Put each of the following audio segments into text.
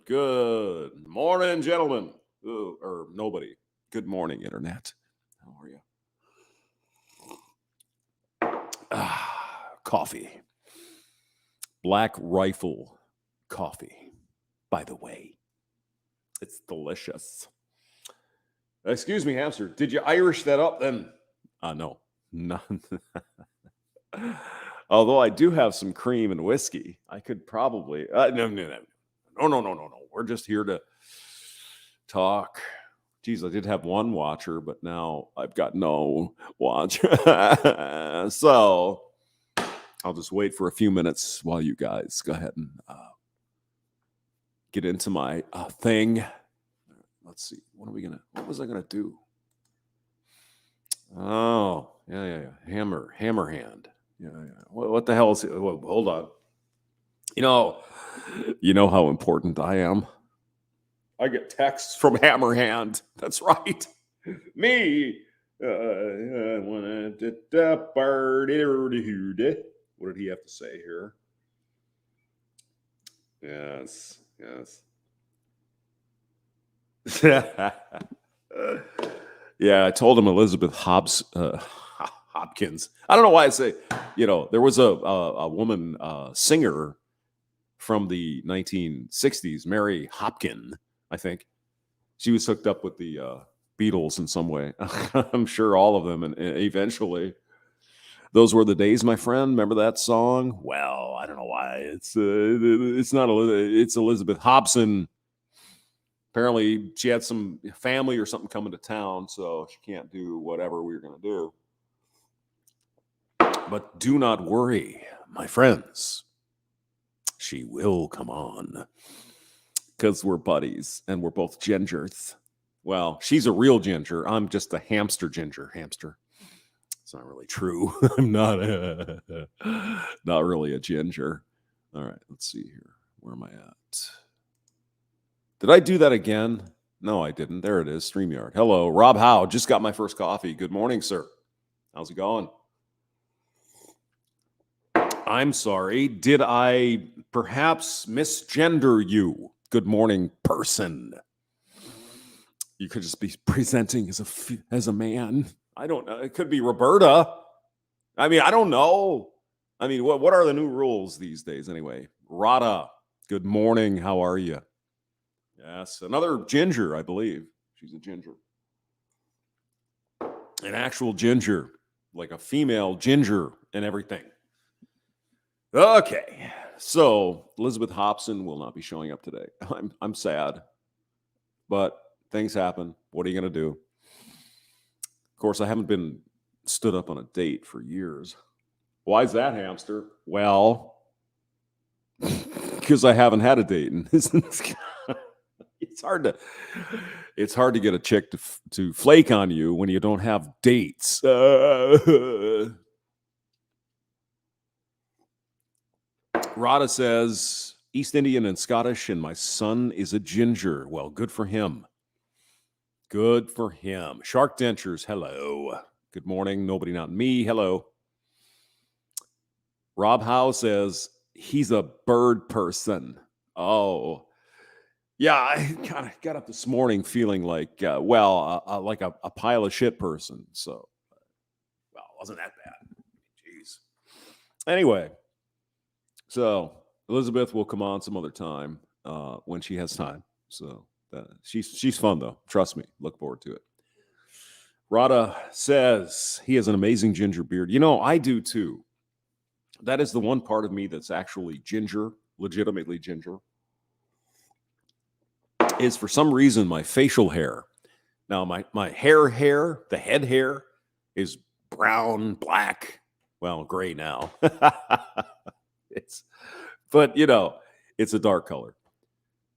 Good morning, gentlemen. Or nobody. Good morning, Internet. How are you? Coffee. Black Rifle coffee, by the way. It's delicious. Excuse me, hamster. Did you Irish that up then? No. None. Although I do have some cream and whiskey, I could probably. No. We're just here to talk. Geez, I did have one watcher, but now I've got no watch. So I'll just wait for a few minutes while you guys go ahead and get into my thing. Let's see. What was I gonna do? Oh, yeah. Hammer hand. Yeah. What the hell is it? Whoa, hold on. You know how important I am. I get texts from Hammerhand. That's right. Me. What did he have to say here? Yes. Yeah, I told him Elizabeth Hopkins. I don't know why I say, there was a woman singer from the 1960s, Mary Hopkin, I think. She was hooked up with the Beatles in some way. I'm sure all of them, and eventually. Those were the days, my friend. Remember that song? Well, I don't know why. It's not it's Elizabeth Hobson. Apparently, she had some family or something coming to town, so she can't do whatever we were going to do. But do not worry, my friends. She will come on because we're buddies and we're both gingers. Well, she's a real ginger. I'm just a hamster. It's not really true. I'm not really a ginger. All right, let's see here. Where am I at? Did I do that again? No, I didn't. There it is, StreamYard. Hello, Rob Howe. Just got my first coffee. Good morning, sir. How's it going? I'm sorry. Did I perhaps misgender you? Good morning, person. You could just be presenting as a man. I don't know. It could be Roberta. I mean, I don't know. I mean, what are the new rules these days anyway? Rada, good morning. How are you? Yes, another ginger, I believe. She's a ginger. An actual ginger, like a female ginger and everything. Okay, so Elizabeth Hobson will not be showing up today. I'm sad, but things happen. What are you going to do? Of course, I haven't been stood up on a date for years. Why is that, hamster? Well, because I haven't had a date, and it's hard to get a chick to flake on you when you don't have dates. Rada says East Indian and Scottish, and my son is a ginger. Well, good for him. Good for him. Shark Dentures, hello. Good morning. Nobody, not me. Hello. Rob Howe says he's a bird person. Oh, yeah. I kind of got up this morning feeling like, like a pile of shit person. So, well, it wasn't that bad. Jeez. Anyway, so Elizabeth will come on some other time when she has time. So she's fun though. Trust me. Look forward to it. Rada says he has an amazing ginger beard. I do too. That is the one part of me that's actually ginger, legitimately ginger, is for some reason my facial hair. Now, my hair, the head hair is brown, black, well, gray now. It's a dark color.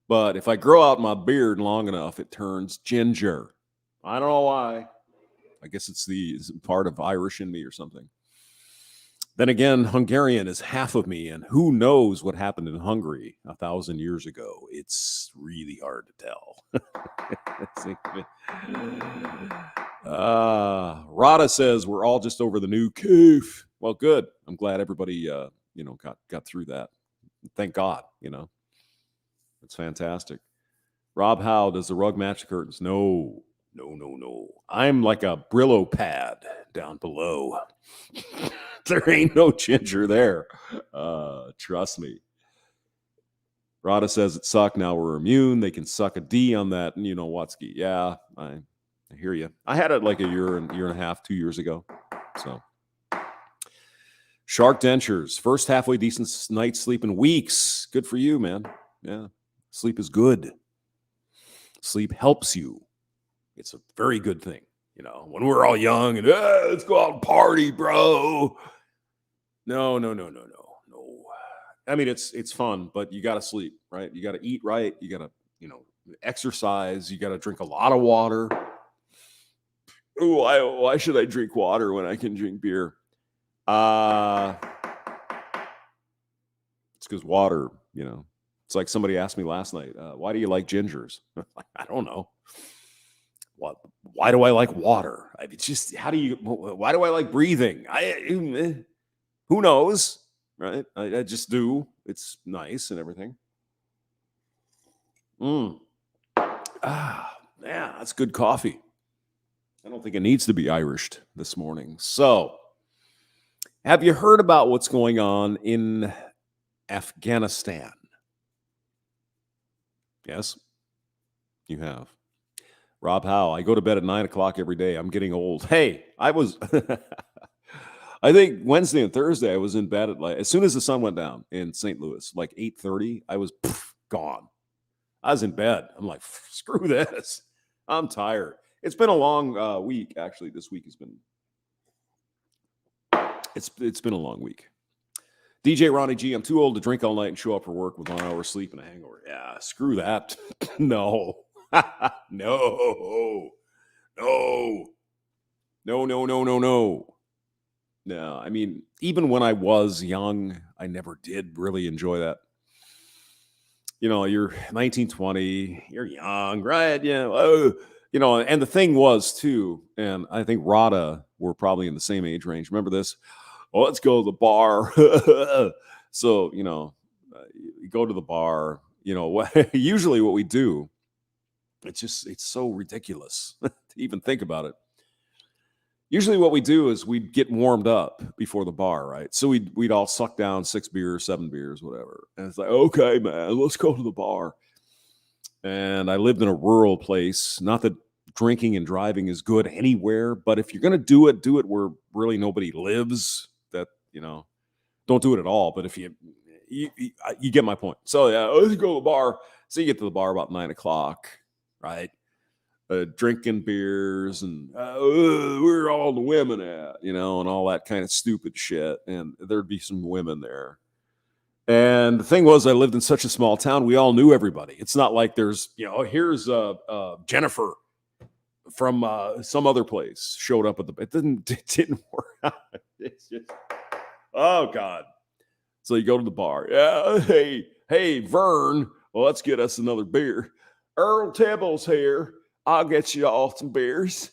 But if I grow out my beard long enough, it turns ginger. I don't know why. I guess it's part of Irish in me or something. Then again, Hungarian is half of me, and who knows what happened in Hungary 1,000 years ago. It's really hard to tell. Rada says we're all just over the new coof. Well, good. I'm glad everybody, got through that. Thank God, That's fantastic. Rob Howe, does the rug match the curtains? No, no, no, no. I'm like a Brillo pad down below. There ain't no ginger there. Trust me. Rada says it sucked. Now we're immune. They can suck a D on that. And you know, Watsky. Yeah, I hear you. I had it like a year and a half, 2 years ago. So, shark dentures. First halfway decent night's sleep in weeks. Good for you, man. Yeah, sleep is good. Sleep helps you. It's a very good thing. You know, when we're all young and let's go out and party, bro. No. I mean, it's fun, but you got to sleep, right? You got to eat right. You got to, exercise. You got to drink a lot of water. Ooh, why should I drink water when I can drink beer? It's because water, it's like somebody asked me last night, why do you like gingers? I don't know. Why do I like water? It's just, why do I like breathing? Who knows? Right? I just do. It's nice and everything. Yeah, that's good coffee. I don't think it needs to be Irished this morning. So, have you heard about what's going on in Afghanistan? Yes, you have. Rob Howe, I go to bed at 9 o'clock every day. I'm getting old. Hey, I was... I think Wednesday and Thursday I was in bed at as soon as the sun went down in St. Louis, like 8:30, I was gone. I was in bed. I'm like, screw this. I'm tired. It's been a long week. Actually, this week has been. It's been a long week. DJ Ronnie G, I'm too old to drink all night and show up for work with 1 hour sleep and a hangover. Yeah, screw that. No. No. No, I mean, even when I was young, I never did really enjoy that. You're 19, 20, you're young, right? Yeah. And the thing was too, and I think Rada were probably in the same age range. Remember this? Oh, let's go to the bar. So, you go to the bar, usually what we do, it's so ridiculous to even think about it. Usually what we do is we'd get warmed up before the bar, right? So we'd all suck down 6 beers, 7 beers, whatever. And it's like, okay, man, let's go to the bar. And I lived in a rural place. Not that drinking and driving is good anywhere, but if you're going to do it where really nobody lives. That, don't do it at all. But if you get my point. So yeah, let's go to the bar. So you get to the bar about 9 o'clock, right? Drinking beers and where are all the women at, and all that kind of stupid shit. And there'd be some women there. And the thing was, I lived in such a small town. We all knew everybody. It's not like there's, here's Jennifer from some other place showed up at it didn't work out. It's just, oh God. So you go to the bar. Yeah. Hey, Vern. Well, let's get us another beer. Earl Tibble's here. I'll get you all some beers.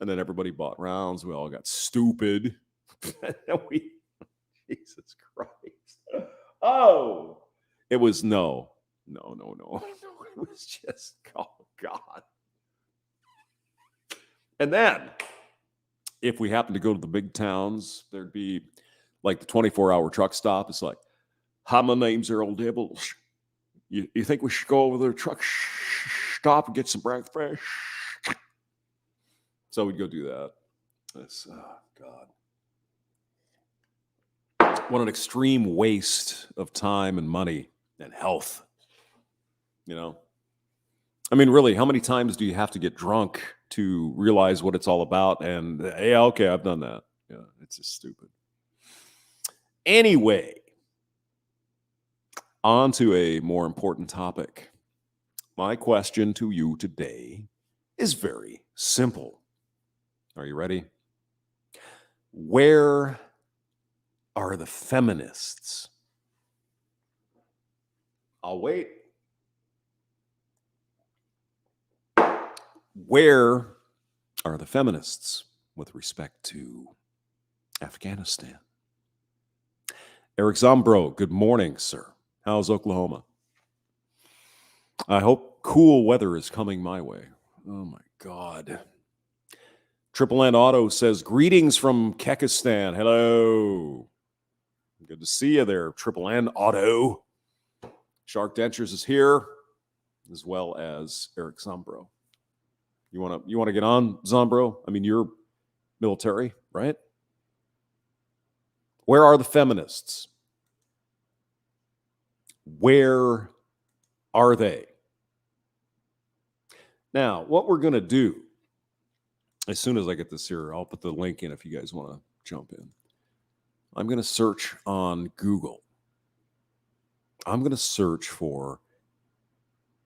And then everybody bought rounds. We all got stupid. Jesus Christ. Oh, it was no. It was just, oh God. And then if we happen to go to the big towns, there'd be like the 24-hour truck stop. It's like, hi, my name's Earl Dibbles. You think we should go over there, truck stop and get some breakfast? So we'd go do that. God. What an extreme waste of time and money and health. I mean, really, how many times do you have to get drunk to realize what it's all about? And yeah, okay, I've done that. Yeah, it's just stupid. Anyway, on to a more important topic. My question to you today is very simple. Are you ready? Where are the feminists? I'll wait. Where are the feminists with respect to Afghanistan? Eric Zombro, good morning, sir. How's Oklahoma? I hope cool weather is coming my way. Oh my God. Triple N Auto says, greetings from Kekistan. Hello. Good to see you there, Triple N Auto. Shark Dentures is here, as well as Eric Zombro. You want to get on, Zombro? I mean, you're military, right? Where are the feminists? Where are they? Now, what we're going to do, as soon as I get this here, I'll put the link in if you guys want to jump in. I'm going to search on Google. I'm going to search for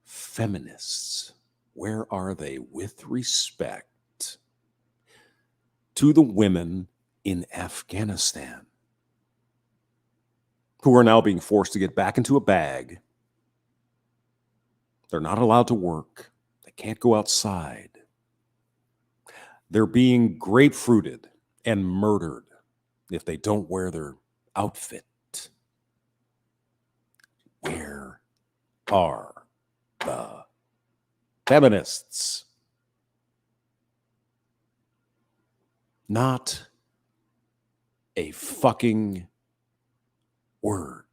feminists. Where are they with respect to the women in Afghanistan who are now being forced to get back into a bag? They're not allowed to work. They can't go outside. They're being grapefruited and murdered if they don't wear their outfit. Where are the feminists? Not a fucking word.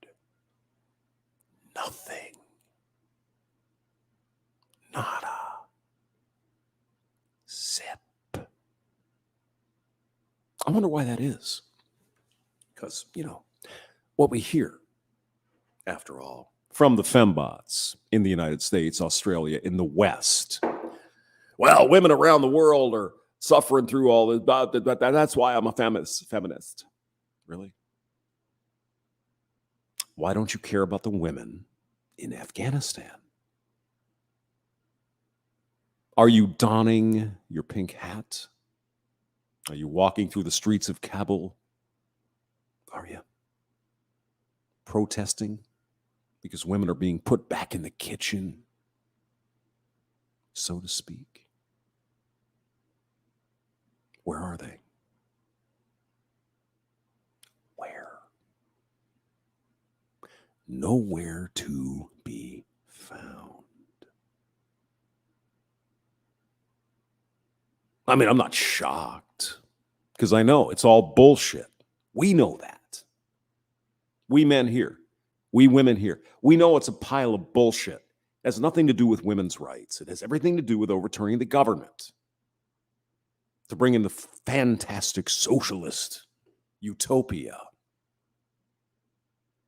Nothing. Nada. Zip. I wonder why that is. Because, what we hear, after all, from the fembots in the United States, Australia, in the West. Well, women around the world are suffering through all this. That's why I'm a feminist. Really? Why don't you care about the women in Afghanistan? Are you donning your pink hat? Are you walking through the streets of Kabul? Are you protesting because women are being put back in the kitchen, so to speak? Where are they? Where? Nowhere to be found. I mean, I'm not shocked because I know it's all bullshit. We know that. We men here, we women here, we know it's a pile of bullshit. It has nothing to do with women's rights. It has everything to do with overturning the government to bring in the fantastic socialist utopia.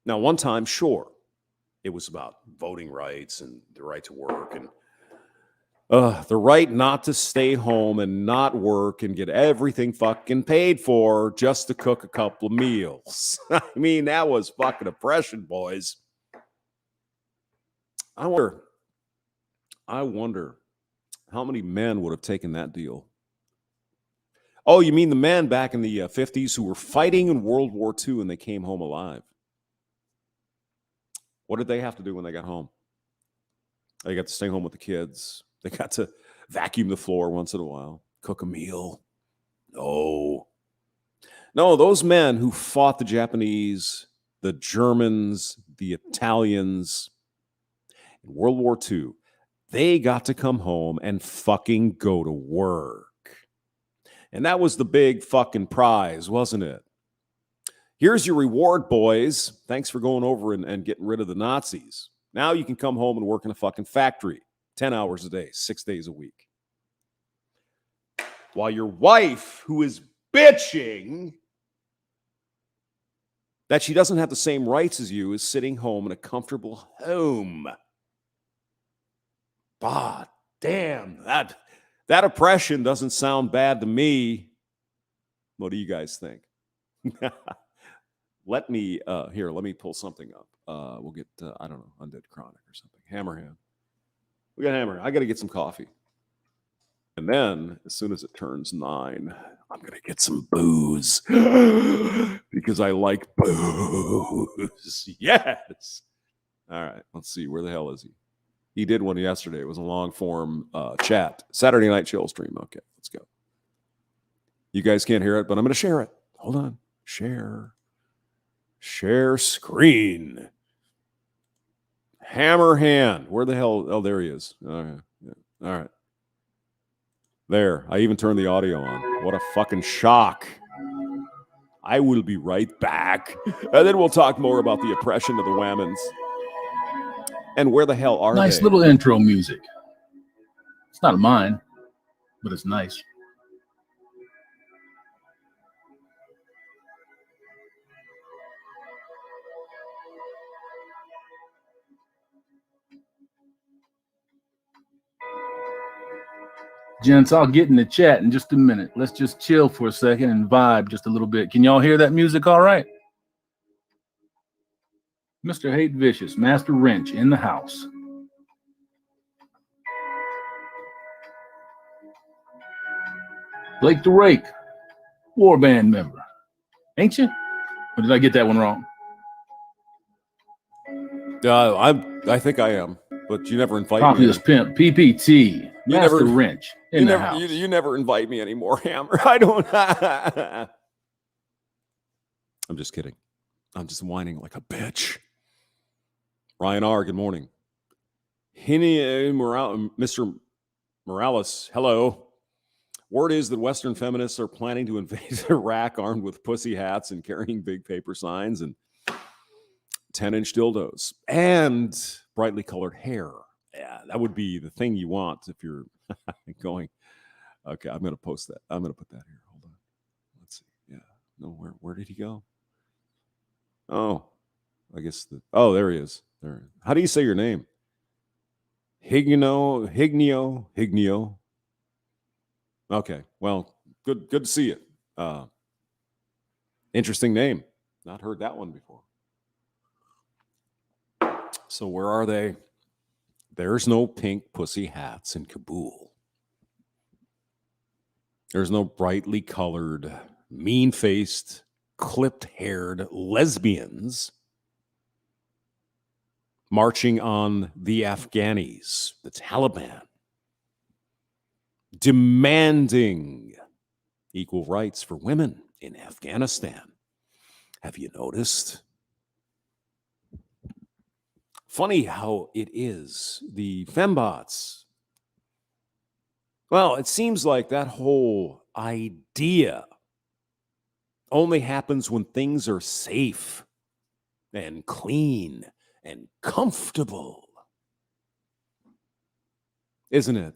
Now, one time, sure, it was about voting rights and the right to work and the right not to stay home and not work and get everything fucking paid for just to cook a couple of meals. I mean, that was fucking oppression, boys. I wonder how many men would have taken that deal. Oh, you mean the men back in the 50s who were fighting in World War II and they came home alive? What did they have to do when they got home? They got to stay home with the kids. They got to vacuum the floor once in a while, cook a meal. No, those men who fought the Japanese, the Germans, the Italians in World War II, they got to come home and fucking go to work. And that was the big fucking prize, wasn't it? Here's your reward, boys. Thanks for going over and getting rid of the Nazis. Now you can come home and work in a fucking factory 10 hours a day, 6 days a week. While your wife, who is bitching that she doesn't have the same rights as you, is sitting home in a comfortable home. God damn, that oppression doesn't sound bad to me. What do you guys think? Let me pull something up. We'll get, I don't know, Undead Chronic or something. Hammerhand. We got Hammerhand. I got to get some coffee. And then, as soon as it turns 9, I'm going to get some booze because I like booze. Yes. All right. Let's see. Where the hell is he? He did one yesterday. It was a long form chat. Saturday night chill stream. Okay. Let's go. You guys can't hear it, but I'm going to share it. Hold on. Share screen. Hammerhand. Where the hell? Oh, there he is. Okay. Yeah. All right. There. I even turned the audio on. What a fucking shock. I will be right back. And then we'll talk more about the oppression of the Whammons. And where the hell are they? Nice little intro music. It's not mine, but it's nice. Gents, I'll get in the chat in just a minute. Let's just chill for a second and vibe just a little bit. Can y'all hear that music all right? Mr. Hate Vicious, Master Wrench in the house. Blake the Rake, Warband member. Ain't you? Or did I get that one wrong? I think I am, but you never invite Populous me. Pimp, PPT, Master Wrench in the house. You never invite me anymore, Hammer. I don't. I'm just kidding. I'm just whining like a bitch. Ryan R., good morning. Mr. Morales, hello. Word is that Western feminists are planning to invade Iraq armed with pussy hats and carrying big paper signs and 10-inch dildos and brightly colored hair. Yeah, that would be the thing you want if you're going. Okay, I'm going to post that. I'm going to put that here. Hold on. Let's see. Yeah. No, where did he go? Oh, I guess there he is. There. How do you say your name? Hignio. Okay. Well, good to see you. Interesting name. Not heard that one before. So where are they? There's no pink pussy hats in Kabul. There's no brightly colored, mean-faced, clipped-haired lesbians marching on the Afghanis, the Taliban, demanding equal rights for women in Afghanistan. Have you noticed? Funny how it is. The fembots. Well, it seems like that whole idea only happens when things are safe and clean and comfortable. Isn't it?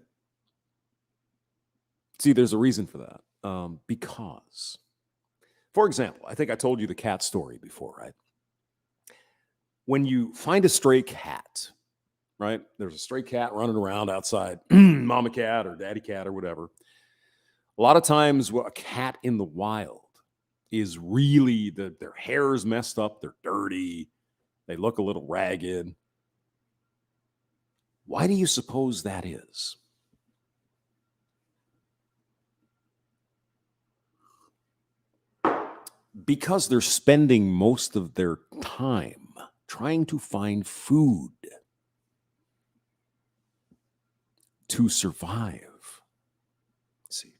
See, there's a reason for that. Because, for example, I think I told you the cat story before, right? When you find a stray cat, right? There's a stray cat running around outside, mama cat or daddy cat or whatever. A lot of times, a cat in the wild is really, their hair is messed up, they're dirty, they look a little ragged. Why do you suppose that is? Because they're spending most of their time trying to find food to survive. See.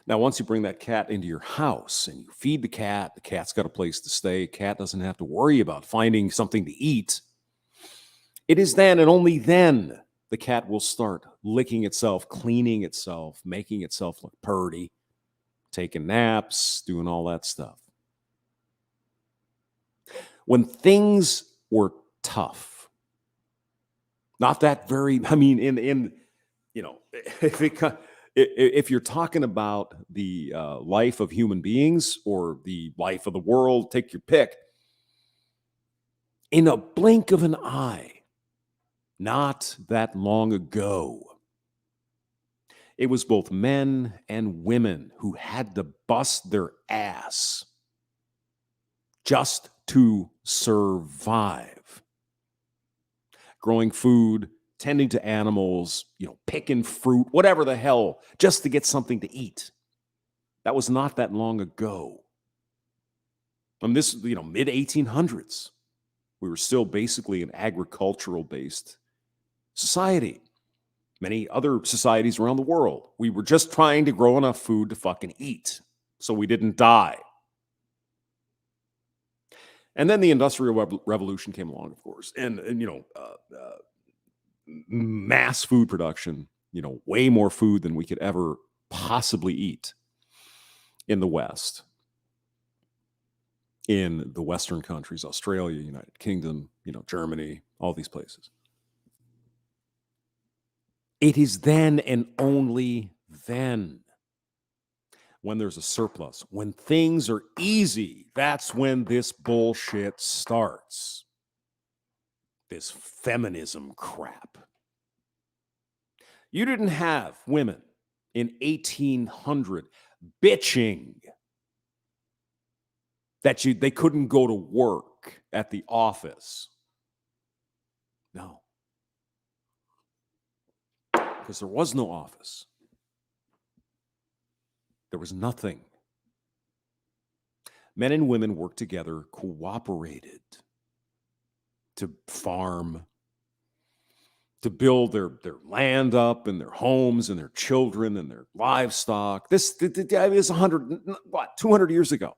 Now, once you bring that cat into your house and you feed the cat's got a place to stay. Cat doesn't have to worry about finding something to eat. It is then and only then the cat will start licking itself, cleaning itself, making itself look purty, taking naps, doing all that stuff. When things were tough, not that very, I mean, if you're talking about the life of human beings or the life of the world, take your pick. In a blink of an eye, not that long ago, it was both men and women who had to bust their ass just to survive. Growing food, tending to animals, picking fruit, whatever the hell, just to get something to eat. That was not that long ago. And this, mid 1800s, we were still basically an agricultural-based society. Many other societies around the world, we were just trying to grow enough food to fucking eat so we didn't die. And then the Industrial Revolution came along, of course, and mass food production, way more food than we could ever possibly eat in the West, in the Western countries, Australia, United Kingdom, Germany, all these places. It is then and only then, when there's a surplus, when things are easy, that's when this bullshit starts. This feminism crap. You didn't have women in 1800 bitching that they couldn't go to work at the office. No. Because there was no office. There was nothing. Men and women worked together, cooperated to farm, to build their land up and their homes and their children and their livestock. This is 200 years ago.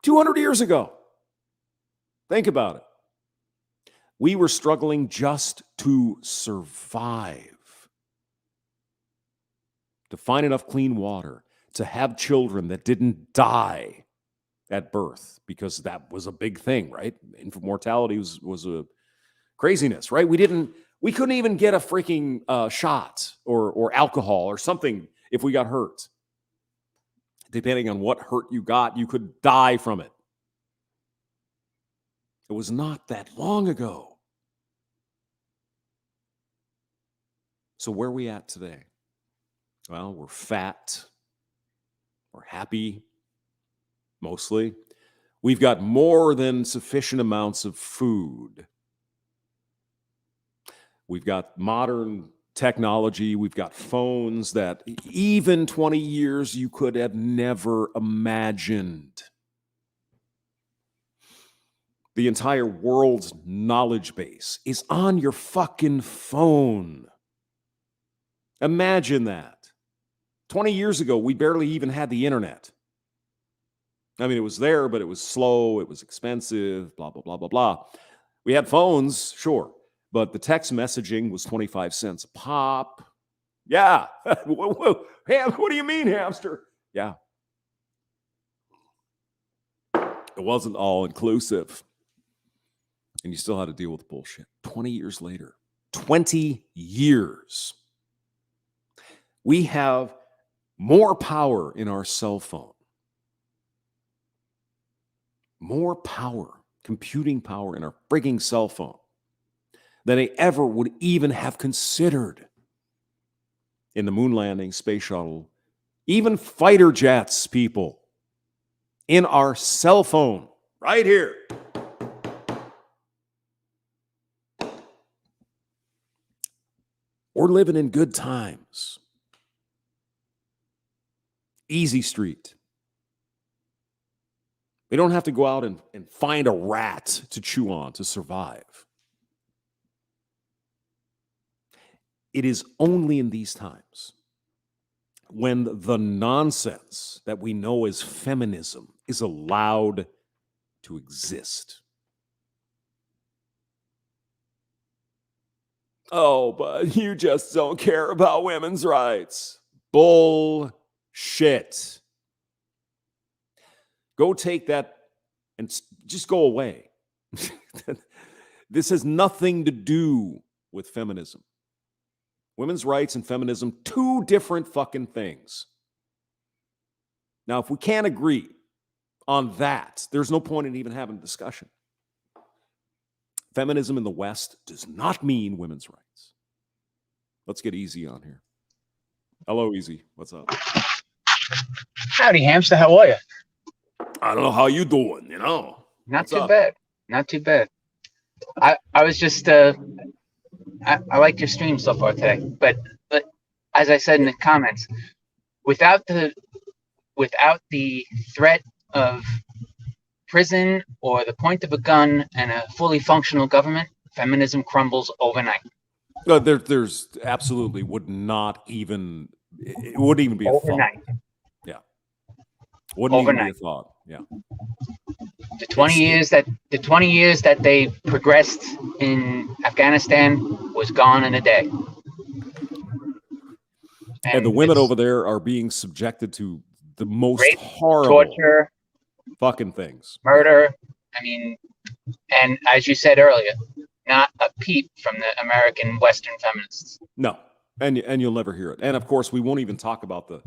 200 years ago. Think about it. We were struggling just to survive, to find enough clean water, to have children that didn't die at birth, because that was a big thing, right? Infant mortality was a craziness, right? We couldn't even get a freaking shot or alcohol or something if we got hurt. Depending on what hurt you got, you could die from it. It was not that long ago. So where are we at today? Well, we're fat. We're happy, mostly. We've got more than sufficient amounts of food. We've got modern technology. We've got phones that even 20 years you could have never imagined. The entire world's knowledge base is on your fucking phone. Imagine that. 20 years ago, we barely even had the internet. I mean, it was there, but it was slow, it was expensive, blah, blah, blah, blah, blah. We had phones, sure, but the text messaging was 25 cents a pop. Yeah. Whoa. Ham, what do you mean, hamster? Yeah. It wasn't all inclusive. And you still had to deal with bullshit. 20 years later, 20 years, we have more power in our cell phone. More power, computing power in our frigging cell phone than I ever would even have considered in the moon landing, space shuttle, even fighter jets, people, in our cell phone, right here. We're living in good times. Easy street. We don't have to go out and find a rat to chew on to survive. It is only in these times when the nonsense that we know as feminism is allowed to exist. Oh, but you just don't care about women's rights. Bullshit. Go take that and just go away. This has nothing to do with feminism. Women's rights and feminism, two different fucking things. Now, if we can't agree on that, there's no point in even having a discussion. Feminism in the West does not mean women's rights. Let's get Easy on here. Hello, Easy. What's up? Howdy, hamster. How are you? I don't know how you doing, Not What's too up? bad. Not too bad. I was just I liked your stream so far today, but as I said in the comments, without the threat of prison or the point of a gun and a fully functional government, feminism crumbles overnight. No, there's absolutely would not even, it wouldn't even be a thought. Overnight. Yeah. Wouldn't even be a overnight. thought. Yeah. The 20 years that they progressed in Afghanistan was gone in a day. And the women over there are being subjected to the most rape, horrible torture, fucking things. murder. I mean, and as you said earlier, not a peep from the American Western feminists. No, and you'll never hear it. And of course, we won't even talk about the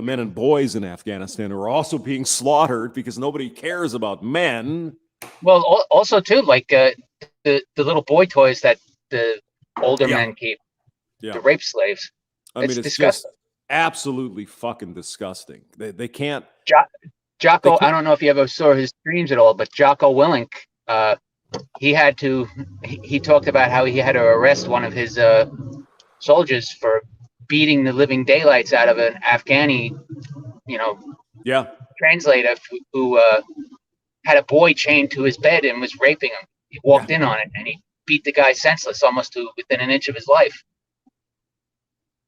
men and boys in Afghanistan who are also being slaughtered because nobody cares about men. Well, also too, like the little boy toys that the older men keep, the rape slaves. I mean, it's disgusting. Just absolutely fucking disgusting. They can't. Jocko, I don't know if you ever saw his streams at all, but Jocko Willink, he talked about how he had to arrest one of his soldiers for beating the living daylights out of an Afghani, translator who had a boy chained to his bed and was raping him. He walked in on it and he beat the guy senseless almost to within an inch of his life.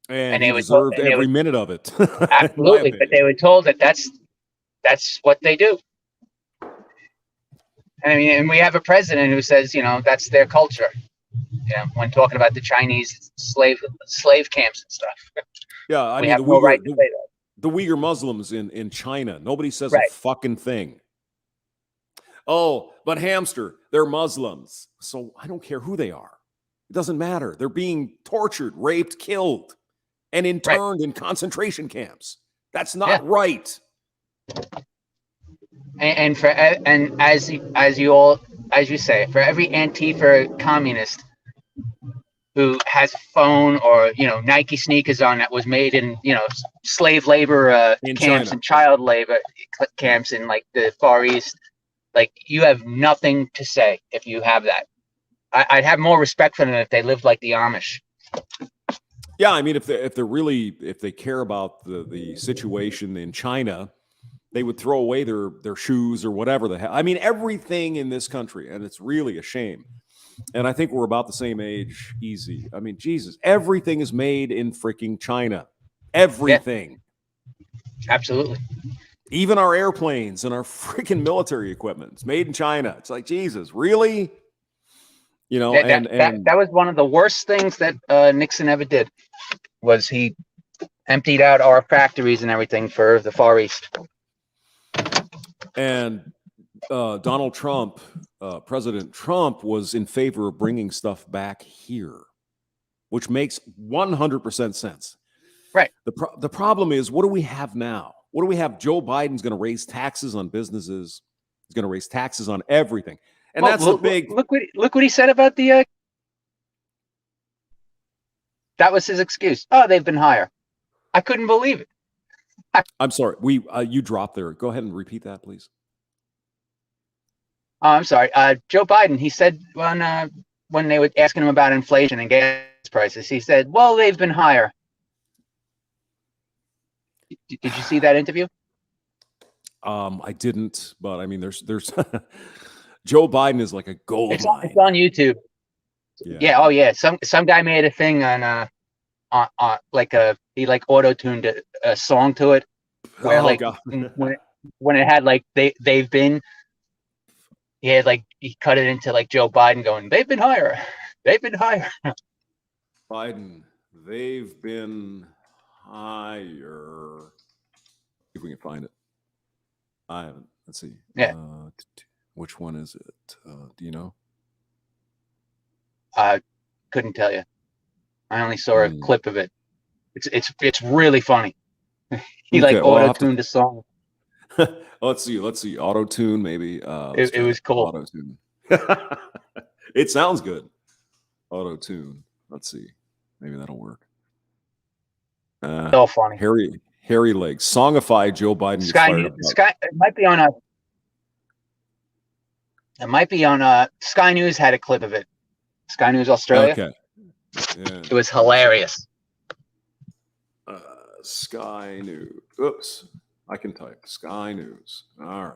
And he deserved every minute of it. Absolutely, but they were told that that's what they do. I mean, and we have a president who says, that's their culture. When talking about the Chinese slave camps and stuff. Yeah, I mean, have no right to say that. The Uyghur Muslims in China, nobody says a fucking thing. Oh, but hamster, they're Muslims. So I don't care who they are. It doesn't matter. They're being tortured, raped, killed, and interned in concentration camps. That's not right. And as you say, for every Antifa communist who has a phone or Nike sneakers on that was made in slave labor camps China. And child labor camps in like the Far East, like you have nothing to say if you have that. I'd have more respect for them if they lived like the Amish. Yeah, I mean, if they care about the situation in China, they would throw away their shoes or whatever the hell. I mean, everything in this country, and it's really a shame. And I think we're about the same age, easy. I mean, Jesus, everything is made in freaking China. Everything. Yeah. Absolutely. Even our airplanes and our freaking military equipment. It's made in China. It's like, Jesus, really? That was one of the worst things that Nixon ever did, was he emptied out our factories and everything for the Far East. And Donald Trump, President Trump, was in favor of bringing stuff back here, which makes 100% sense. Right. The problem is, what do we have now? What do we have? Joe Biden's going to raise taxes on businesses. He's going to raise taxes on everything. And that's the big... Look what he said about the... That was his excuse. Oh, they've been higher. I couldn't believe it. I'm sorry. You dropped there. Go ahead and repeat that, please. Oh, I'm sorry. Joe Biden, he said when they were asking him about inflation and gas prices, he said, well, they've been higher. Did you see that interview? I didn't, but I mean, there's Joe Biden is like a gold mine. It's on YouTube. Yeah. Oh yeah. Some guy made a thing on he auto-tuned a song to it where when it had like they've been, he cut it into like Joe Biden going, they've been higher. Biden, they've been higher. If we can find it. I haven't. Let's see. Yeah. Which one is it? Do you know? Couldn't tell you. I only saw a clip of it. It's really funny. He auto-tuned a song. Let's see. Auto-tune, maybe. It was cool. Auto-tune. It sounds good. Auto-tune. Let's see. Maybe that'll work. So funny. Hairy legs. Songify Joe Biden. It might be on Sky News had a clip of it. Sky News Australia. Okay. Yeah. It was hilarious. Sky News. Oops. I can type Sky News. All right.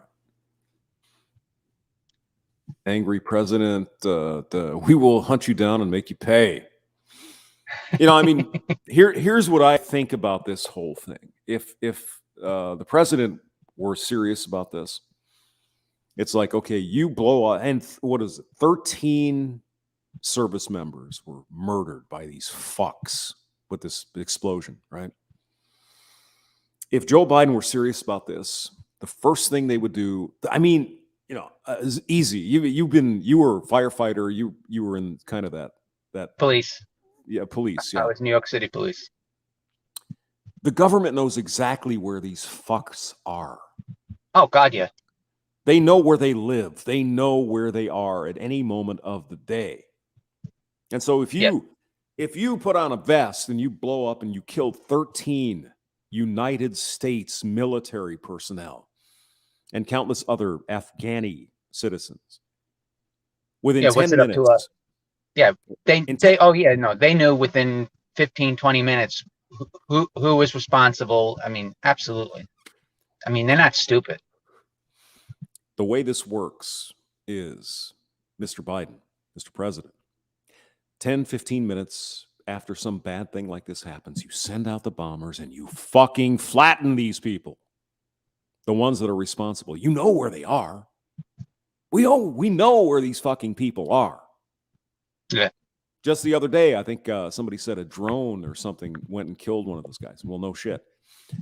Angry president. We will hunt you down and make you pay. I mean, here's what I think about this whole thing. If the president were serious about this, it's like, okay, you blow up, and what is it? 13 service members were murdered by these fucks with this explosion, right? If Joe Biden were serious about this, the first thing they would do, I mean, is easy. You were a firefighter. You were in kind of that Police. Yeah, police. I Yeah, was New York City police. the government knows exactly where these fucks are. Oh God, yeah. They know where they live. They know where they are at any moment of the day. And so if you put on a vest and you blow up and you kill 13 United States military personnel and countless other Afghani citizens within 10 what's it up to? minutes. They knew within 15, 20 minutes who was responsible. I mean, absolutely. I mean, they're not stupid. The way this works is, Mr. Biden, Mr. President, 10, 15 minutes after some bad thing like this happens, you send out the bombers and you fucking flatten these people. The ones that are responsible. You know where they are. We know where these fucking people are. Yeah. Just the other day, I think somebody said a drone or something went and killed one of those guys. Well, no shit.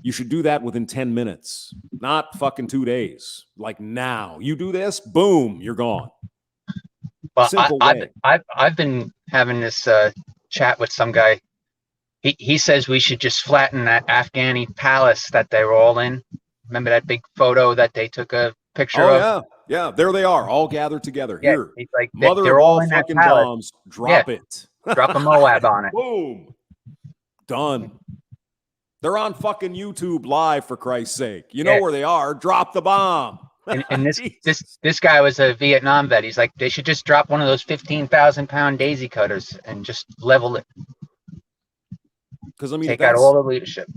You should do that within 10 minutes, not fucking 2 days. Like now, you do this, boom, you're gone. Well, Simple way. I've been having this chat with some guy. He says we should just flatten that Afghani palace that they were all in. Remember that big photo that they took a picture of? Yeah, there they are, all gathered together. Yeah, here. he's like, Mother they're of all all in that fucking palace. bombs, drop it. Drop a Moab on it. Boom. Done. They're on fucking YouTube live, for Christ's sake. You know where they are. Drop the bomb. And this guy was a Vietnam vet. He's like, they should just drop one of those 15,000-pound daisy cutters and just level it. Because I mean, take out all the leadership.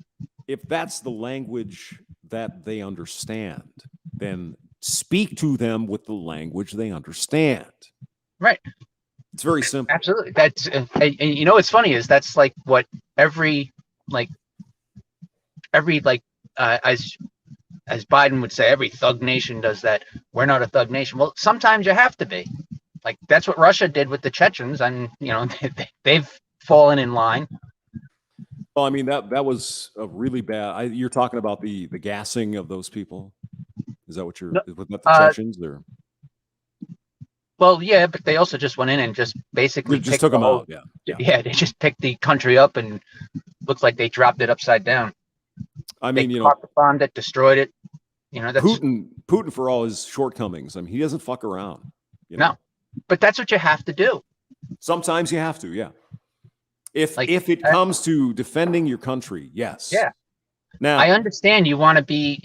If that's the language that they understand, then speak to them with the language they understand. Right. It's very simple. Absolutely. That's and you know what's funny is that's like what every as Biden would say, every thug nation does that. We're not a thug nation. Well, sometimes you have to be. Like that's what Russia did with the Chechens, and they've fallen in line. Well, I mean that was a really bad. You're talking about the gassing of those people. Is that what you're? Was that the Chechens or? Well, yeah, but they also just went in and just basically just took them out. Yeah, they just picked the country up and looked like they dropped it upside down. I mean, they bombed it, destroyed it. That's Putin for all his shortcomings. I mean, he doesn't fuck around. No, but that's what you have to do. Sometimes you have to, yeah. If it comes to defending your country, yes. Yeah. Now I understand you want to be,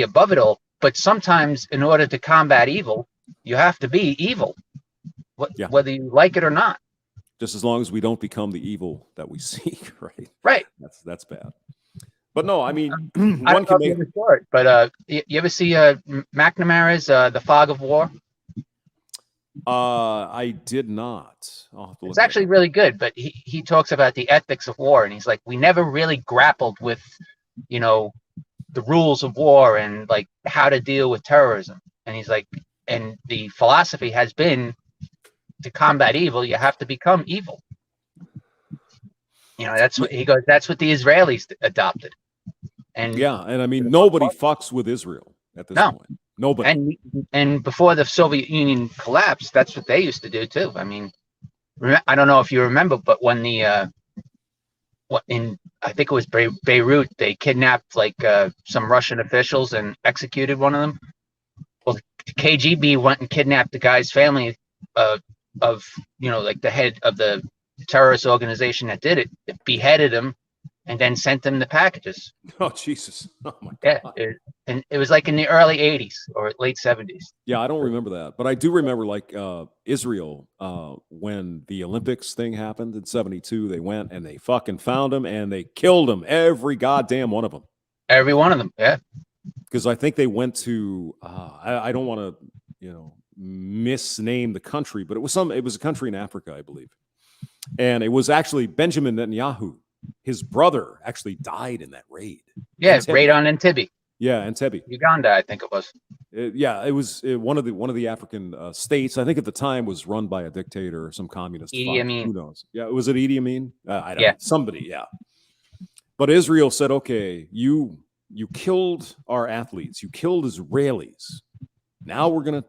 above it all, but sometimes in order to combat evil, you have to be evil, whether you like it or not. Just as long as we don't become the evil that we seek, right? Right. That's bad. But no, I mean, one can make it short. But you ever see McNamara's The Fog of War? I did not. It's actually really good, but he talks about the ethics of war, and he's like, we never really grappled with, the rules of war and like how to deal with terrorism. And he's like, and the philosophy has been to combat evil, you have to become evil. That's what he goes. That's what the Israelis adopted. And yeah, and I mean, nobody fucks with Israel at this point. Nobody. And before the Soviet Union collapsed, that's what they used to do too. I mean, I don't know if you remember, but when I think it was Beirut, they kidnapped some Russian officials and executed one of them. Well, the KGB went and kidnapped the guy's family of the head of the terrorist organization that did it, beheaded him, and then sent them the packages. Oh, Jesus. Oh, my God. Yeah, and it was like in the early 80s or late 70s. Yeah, I don't remember that. But I do remember Israel, when the Olympics thing happened in 72, they went and they fucking found them and they killed them, every goddamn one of them. Every one of them, yeah. Because I think they went to, I don't want to, misname the country, but it was a country in Africa, I believe. And it was actually Benjamin Netanyahu. His brother actually died in that raid. Yeah, raid on Entebbe. Yeah, Entebbe. Uganda, I think it was. It was one of the African states. I think at the time was run by a dictator or some communist. Idi Fuck, Amin. who knows? Yeah, was it Idi Amin? I don't Yeah. know. Somebody, yeah. But Israel said, okay, you killed our athletes, you killed Israelis. Now we're gonna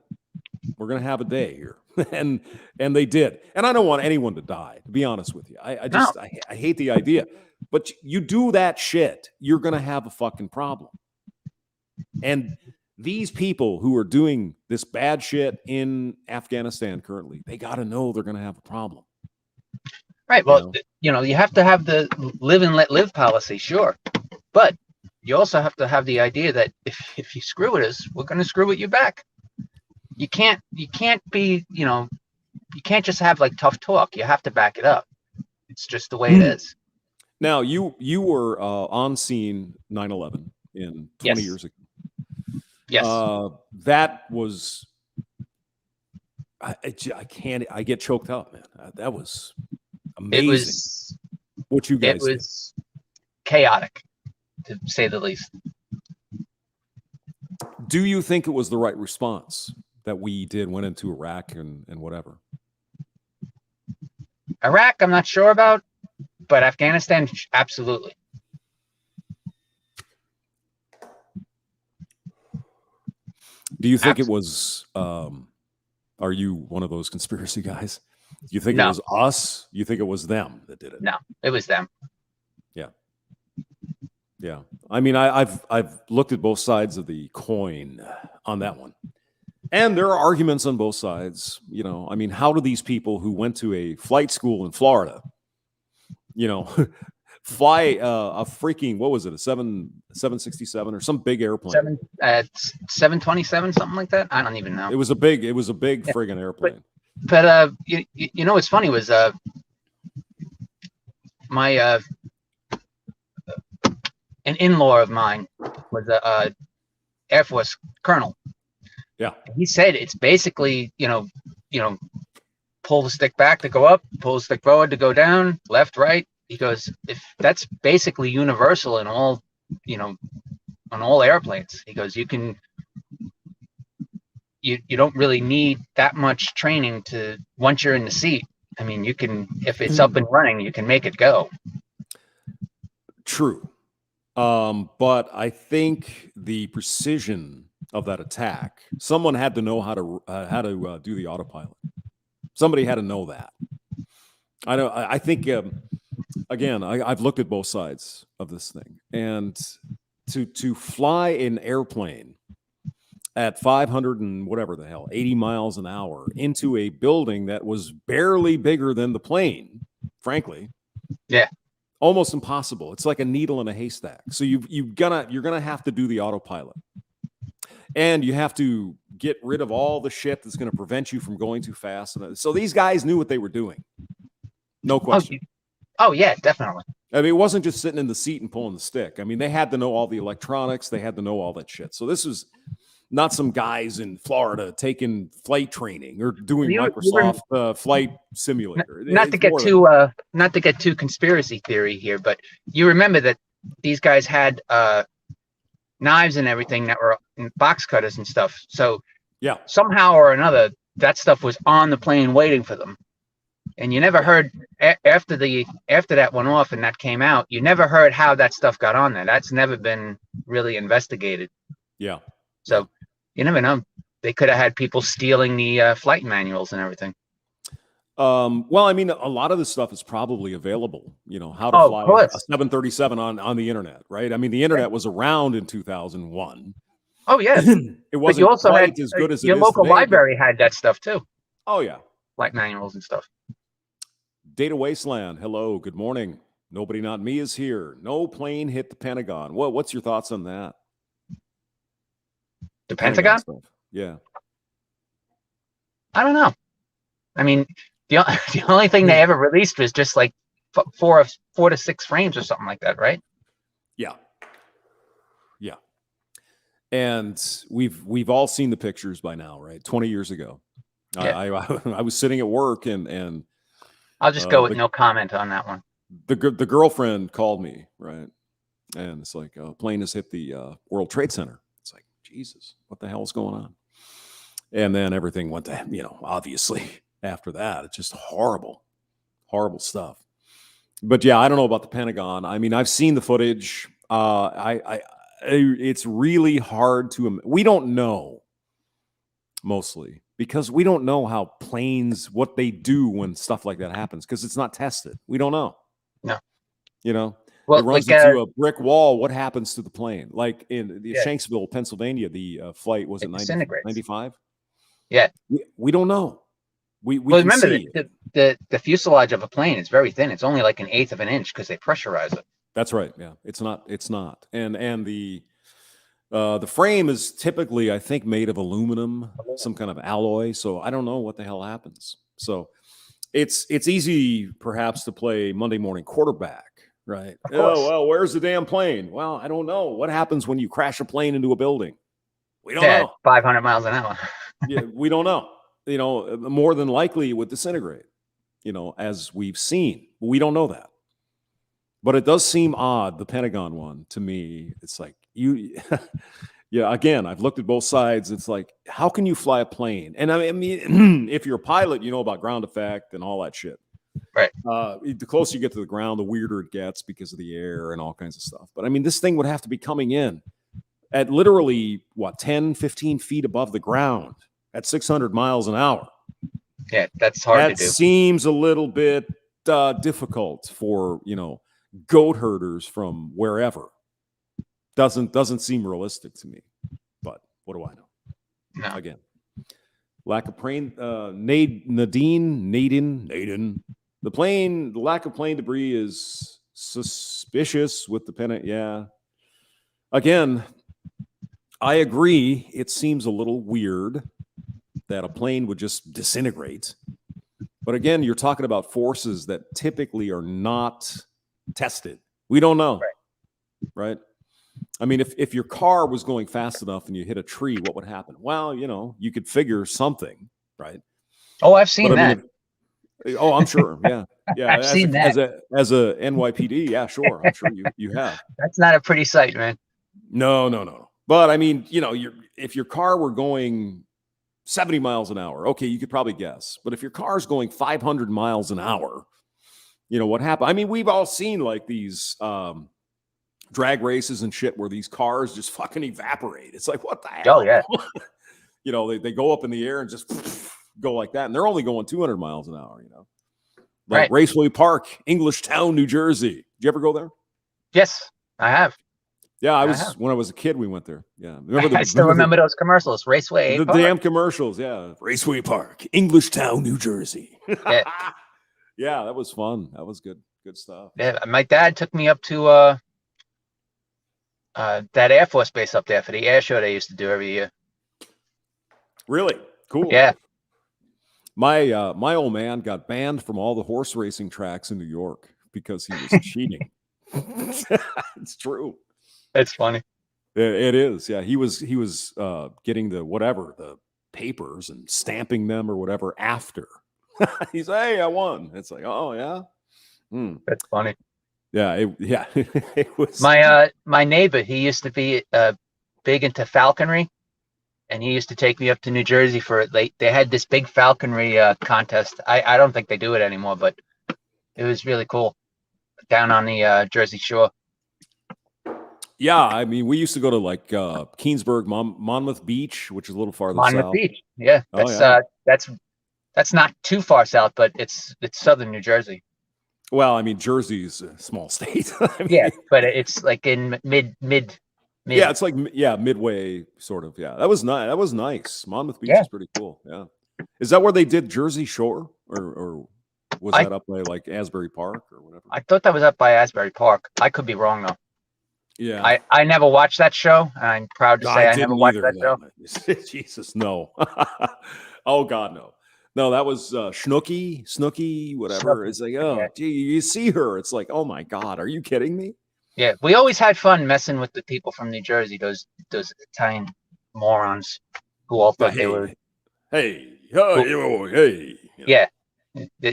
have a day here. and they did. And I don't want anyone to die, to be honest with you. I hate the idea. But you do that shit, you're gonna have a fucking problem. And these people who are doing this bad shit in Afghanistan currently, they got to know they're going to have a problem. Right. Well, you have to have the live and let live policy, sure. But you also have to have the idea that if you screw with us, we're going to screw with you back. You can't be, you can't just have like tough talk. You have to back it up. It's just the way it is. Now, you were on scene 9/11 in 20 years ago. Yes. That was, I get choked up, man. That was amazing. What you guys did. It was chaotic, to say the least. Do you think it was the right response that we went into Iraq and whatever? Iraq, I'm not sure about, but Afghanistan, absolutely. Do you think it was, are you one of those conspiracy guys? Do you think it was us? You think it was them that did it? No, it was them. Yeah. Yeah. I mean, I've looked at both sides of the coin on that one. And there are arguments on both sides. I mean, how do these people who went to a flight school in Florida, fly a freaking, what was it, a 767 or some big airplane? 727, something like that. I don't even know. It was a big friggin' airplane. But what's funny was my an in-law of mine was a Air Force colonel. Yeah. He said it's basically pull the stick back to go up, pull the stick forward to go down, left, right. He goes, if that's basically universal in all, on all airplanes. He goes, you don't really need that much training to, once you're in the seat. I mean, you can, if it's up and running, you can make it go. True. But I think the precision of that attack, someone had to know how to do the autopilot. Somebody had to know that. I think, again, I've looked at both sides of this thing, and to fly an airplane at 500 and whatever the hell, 80 miles an hour into a building that was barely bigger than the plane, frankly. Yeah. Almost impossible. It's like a needle in a haystack. So you're gonna have to do the autopilot. And you have to get rid of all the shit that's going to prevent you from going too fast. And so these guys knew what they were doing. No question. Oh yeah, definitely. I mean, it wasn't just sitting in the seat and pulling the stick. I mean, they had to know all the electronics. They had to know all that shit. So this was not some guys in Florida taking flight training or doing Microsoft Flight Simulator. Not to get too conspiracy theory here, but you remember that these guys had knives and everything that were box cutters and stuff. So yeah, somehow or another, that stuff was on the plane waiting for them. And you never heard after that went off and that came out, you never heard how that stuff got on there. That's never been really investigated. Yeah. So you never know. They could have had people stealing the flight manuals and everything. Well, I mean, a lot of this stuff is probably available, how to fly a 737 on the internet, right? I mean, the internet was around in 2001. Oh, yeah. It wasn't but you also quite had, as good as your it is local today, library had that stuff too. Oh, yeah. Flight manuals and stuff. Data Wasteland, hello, good morning. Nobody Not Me is here. No plane hit the Pentagon. What's your thoughts on that? The Pentagon stuff. Yeah. I don't know. I mean, the only thing they ever released was just like 4 to 6 frames or something like that, right? Yeah. Yeah. And we've all seen the pictures by now, right? 20 years ago. Yeah. I was sitting at work and I'll just go with no comment on that one. The girlfriend called me, right? and it's like a plane has hit the World Trade Center. It's like, Jesus, what the hell is going on? And then everything went to, obviously after that, it's just horrible, horrible stuff. But yeah, I don't know about the Pentagon. I mean, I've seen the footage. It's really hard to. We don't know, mostly because we don't know how planes, what they do when stuff like that happens, because it's not tested. We don't know. No. It runs into a brick wall. What happens to the plane? Like in the Shanksville, Pennsylvania, the flight was it 95? Yeah, we don't know. We remember the fuselage of a plane is very thin. It's only like 1/8 of an inch because they pressurize it. That's right. Yeah, it's not. And the frame is typically, I think, made of aluminum, some kind of alloy. So I don't know what the hell happens. So it's easy perhaps to play Monday morning quarterback, right? Oh, well, where's the damn plane? Well, I don't know. What happens when you crash a plane into a building? We don't know. 500 miles an hour. Yeah, we don't know. More than likely it would disintegrate, as we've seen. We don't know that. But it does seem odd, the Pentagon one, to me. It's like, yeah, again, I've looked at both sides. It's like, how can you fly a plane? And I mean, if you're a pilot, you know about ground effect and all that shit. Right. The closer you get to the ground, the weirder it gets because of the air and all kinds of stuff. But I mean, this thing would have to be coming in at literally, 10, 15 feet above the ground at 600 miles an hour. Yeah, that's hard to do. That seems a little bit difficult for, goat herders from wherever. Doesn't seem realistic to me. But what do I know? No. Again, lack of plane, Nadine. The lack of plane debris is suspicious with the pennant. Yeah. Again, I agree. It seems a little weird that a plane would just disintegrate. But again, you're talking about forces that typically are not tested. We don't know. Right? I mean, if your car was going fast enough and you hit a tree, what would happen? Well, you could figure something, right? Oh, I've seen that. I'm sure. Yeah. Yeah. I've seen that. As a NYPD. Yeah, sure. I'm sure you have. That's not a pretty sight, man. No. But I mean, if your car were going 70 miles an hour, okay, you could probably guess. But if your car's going 500 miles an hour, what happened? I mean, we've all seen like these drag races and shit where these cars just fucking evaporate. It's like, what the hell? Oh, yeah. They go up in the air and just go like that. And they're only going 200 miles an hour, Like right. Raceway Park, Englishtown, New Jersey. Did you ever go there? Yes, I have. Yeah, when I was a kid, we went there. Yeah. I still remember those commercials. Raceway The Park. damn commercials, yeah. Raceway Park, Englishtown, New Jersey. Yeah. Yeah, that was fun. That was good stuff. Yeah, my dad took me up to that Air Force base up there for the air show they used to do every year. Really? Cool. Yeah. My old man got banned from all the horse racing tracks in New York because he was cheating. It's true. It's funny. It is. Yeah, he was getting the papers and stamping them or whatever after. He's hey, I won. It's like, oh yeah. That's funny. Yeah, it was. My neighbor, he used to be big into falconry, and he used to take me up to New Jersey for it. They had this big falconry contest. I don't think they do it anymore, but it was really cool down on the Jersey Shore. Yeah, I mean, we used to go to like Keensburg, Monmouth Beach, which is a little farther south. Monmouth Beach, yeah. That's not too far south, but it's southern New Jersey. Well, I mean, Jersey's a small state. Yeah, but it's like in mid. Yeah, it's like midway, sort of. Yeah, that was nice. That was nice. Monmouth Beach is pretty cool. Yeah, is that where they did Jersey Shore, or was that up by like Asbury Park or whatever? I thought that was up by Asbury Park. I could be wrong though. Yeah, I never watched that show. I'm proud to say I never watched that show. Jesus, no. Oh God, no. No, that was Snooky, whatever. It's like, oh, gee, you see her. It's like, oh my God, are you kidding me? Yeah, we always had fun messing with the people from New Jersey, those Italian morons who all thought they were. Hey. Yeah.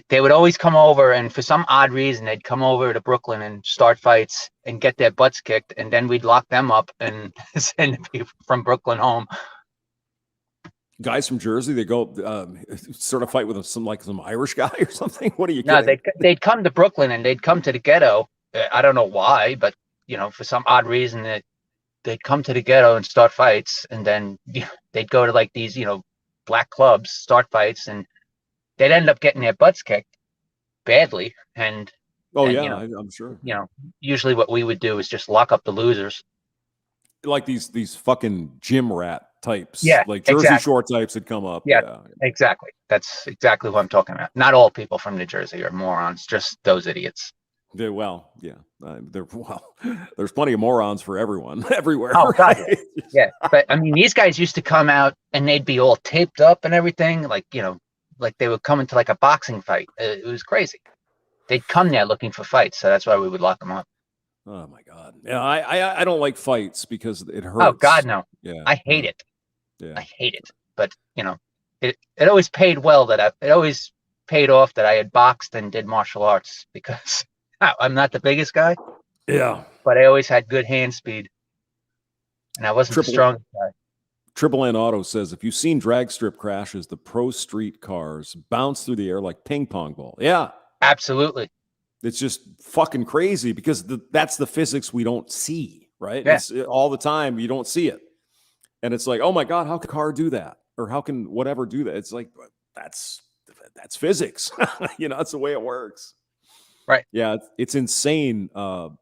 They would always come over, and for some odd reason, they'd come over to Brooklyn and start fights and get their butts kicked, and then we'd lock them up and send people from Brooklyn home. Guys from Jersey, they go sort of fight with some Irish guy or something. What are you No, kidding? they'd come to Brooklyn and they'd come to the ghetto. I don't know why, but for some odd reason that they'd come to the ghetto and start fights, and then they'd go to like these black clubs, start fights, and they'd end up getting their butts kicked badly. And I'm sure. Usually what we would do is just lock up the losers. Like these fucking gym rat types, Yeah, like Jersey exactly. Shore types that come up. Yeah, exactly. That's exactly what I'm talking about. Not all people from New Jersey are morons, just those idiots. There's plenty of morons for everyone, everywhere. Oh, God. Right? Yeah, but I mean, these guys used to come out and they'd be all taped up and everything, like they would come into like a boxing fight. It was crazy. They'd come there looking for fights, so that's why we would lock them up. Oh my God! Yeah, I don't like fights because it hurts. Oh God, no! Yeah, I hate it. Yeah, I hate it. But it always paid well it always paid off that I had boxed and did martial arts, because I'm not the biggest guy. Yeah, but I always had good hand speed, and I wasn't the strongest guy. Triple N Auto says, if you've seen drag strip crashes, the pro street cars bounce through the air like ping pong ball. Yeah, absolutely. It's just fucking crazy because that's the physics we don't see, right? Yeah. It's all the time. You don't see it. And it's like, oh my God, how can a car do that? Or how can whatever do that? It's like, that's physics. That's the way it works. Right. Yeah. It's insane. And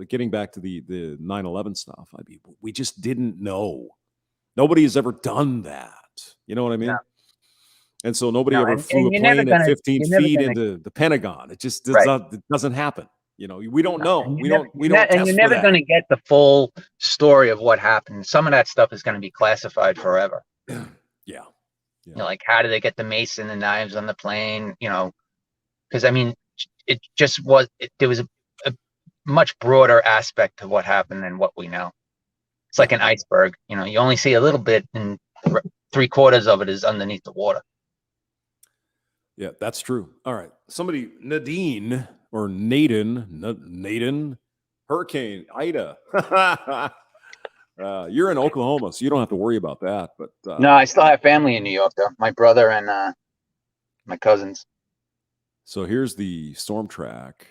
getting back to the 9/11 stuff, I mean, we just didn't know. Nobody has ever done that. You know what I mean? No. And so nobody ever flew a plane at 15 feet into the Pentagon. It just it doesn't happen. We don't know. We don't. And you're never going to get the full story of what happened. Some of that stuff is going to be classified forever. Yeah. Like, how did they get the mace and the knives on the plane? Because I mean, it just was. There was a much broader aspect to what happened than what we know. It's like an iceberg. You only see a little bit, and 3/4 of it is underneath the water. Yeah, that's true. All right. Somebody, Nadine or Naden, Hurricane Ida. You're in Oklahoma, so you don't have to worry about that. But no, I still have family in New York, though. My brother and my cousins. So here's the storm track.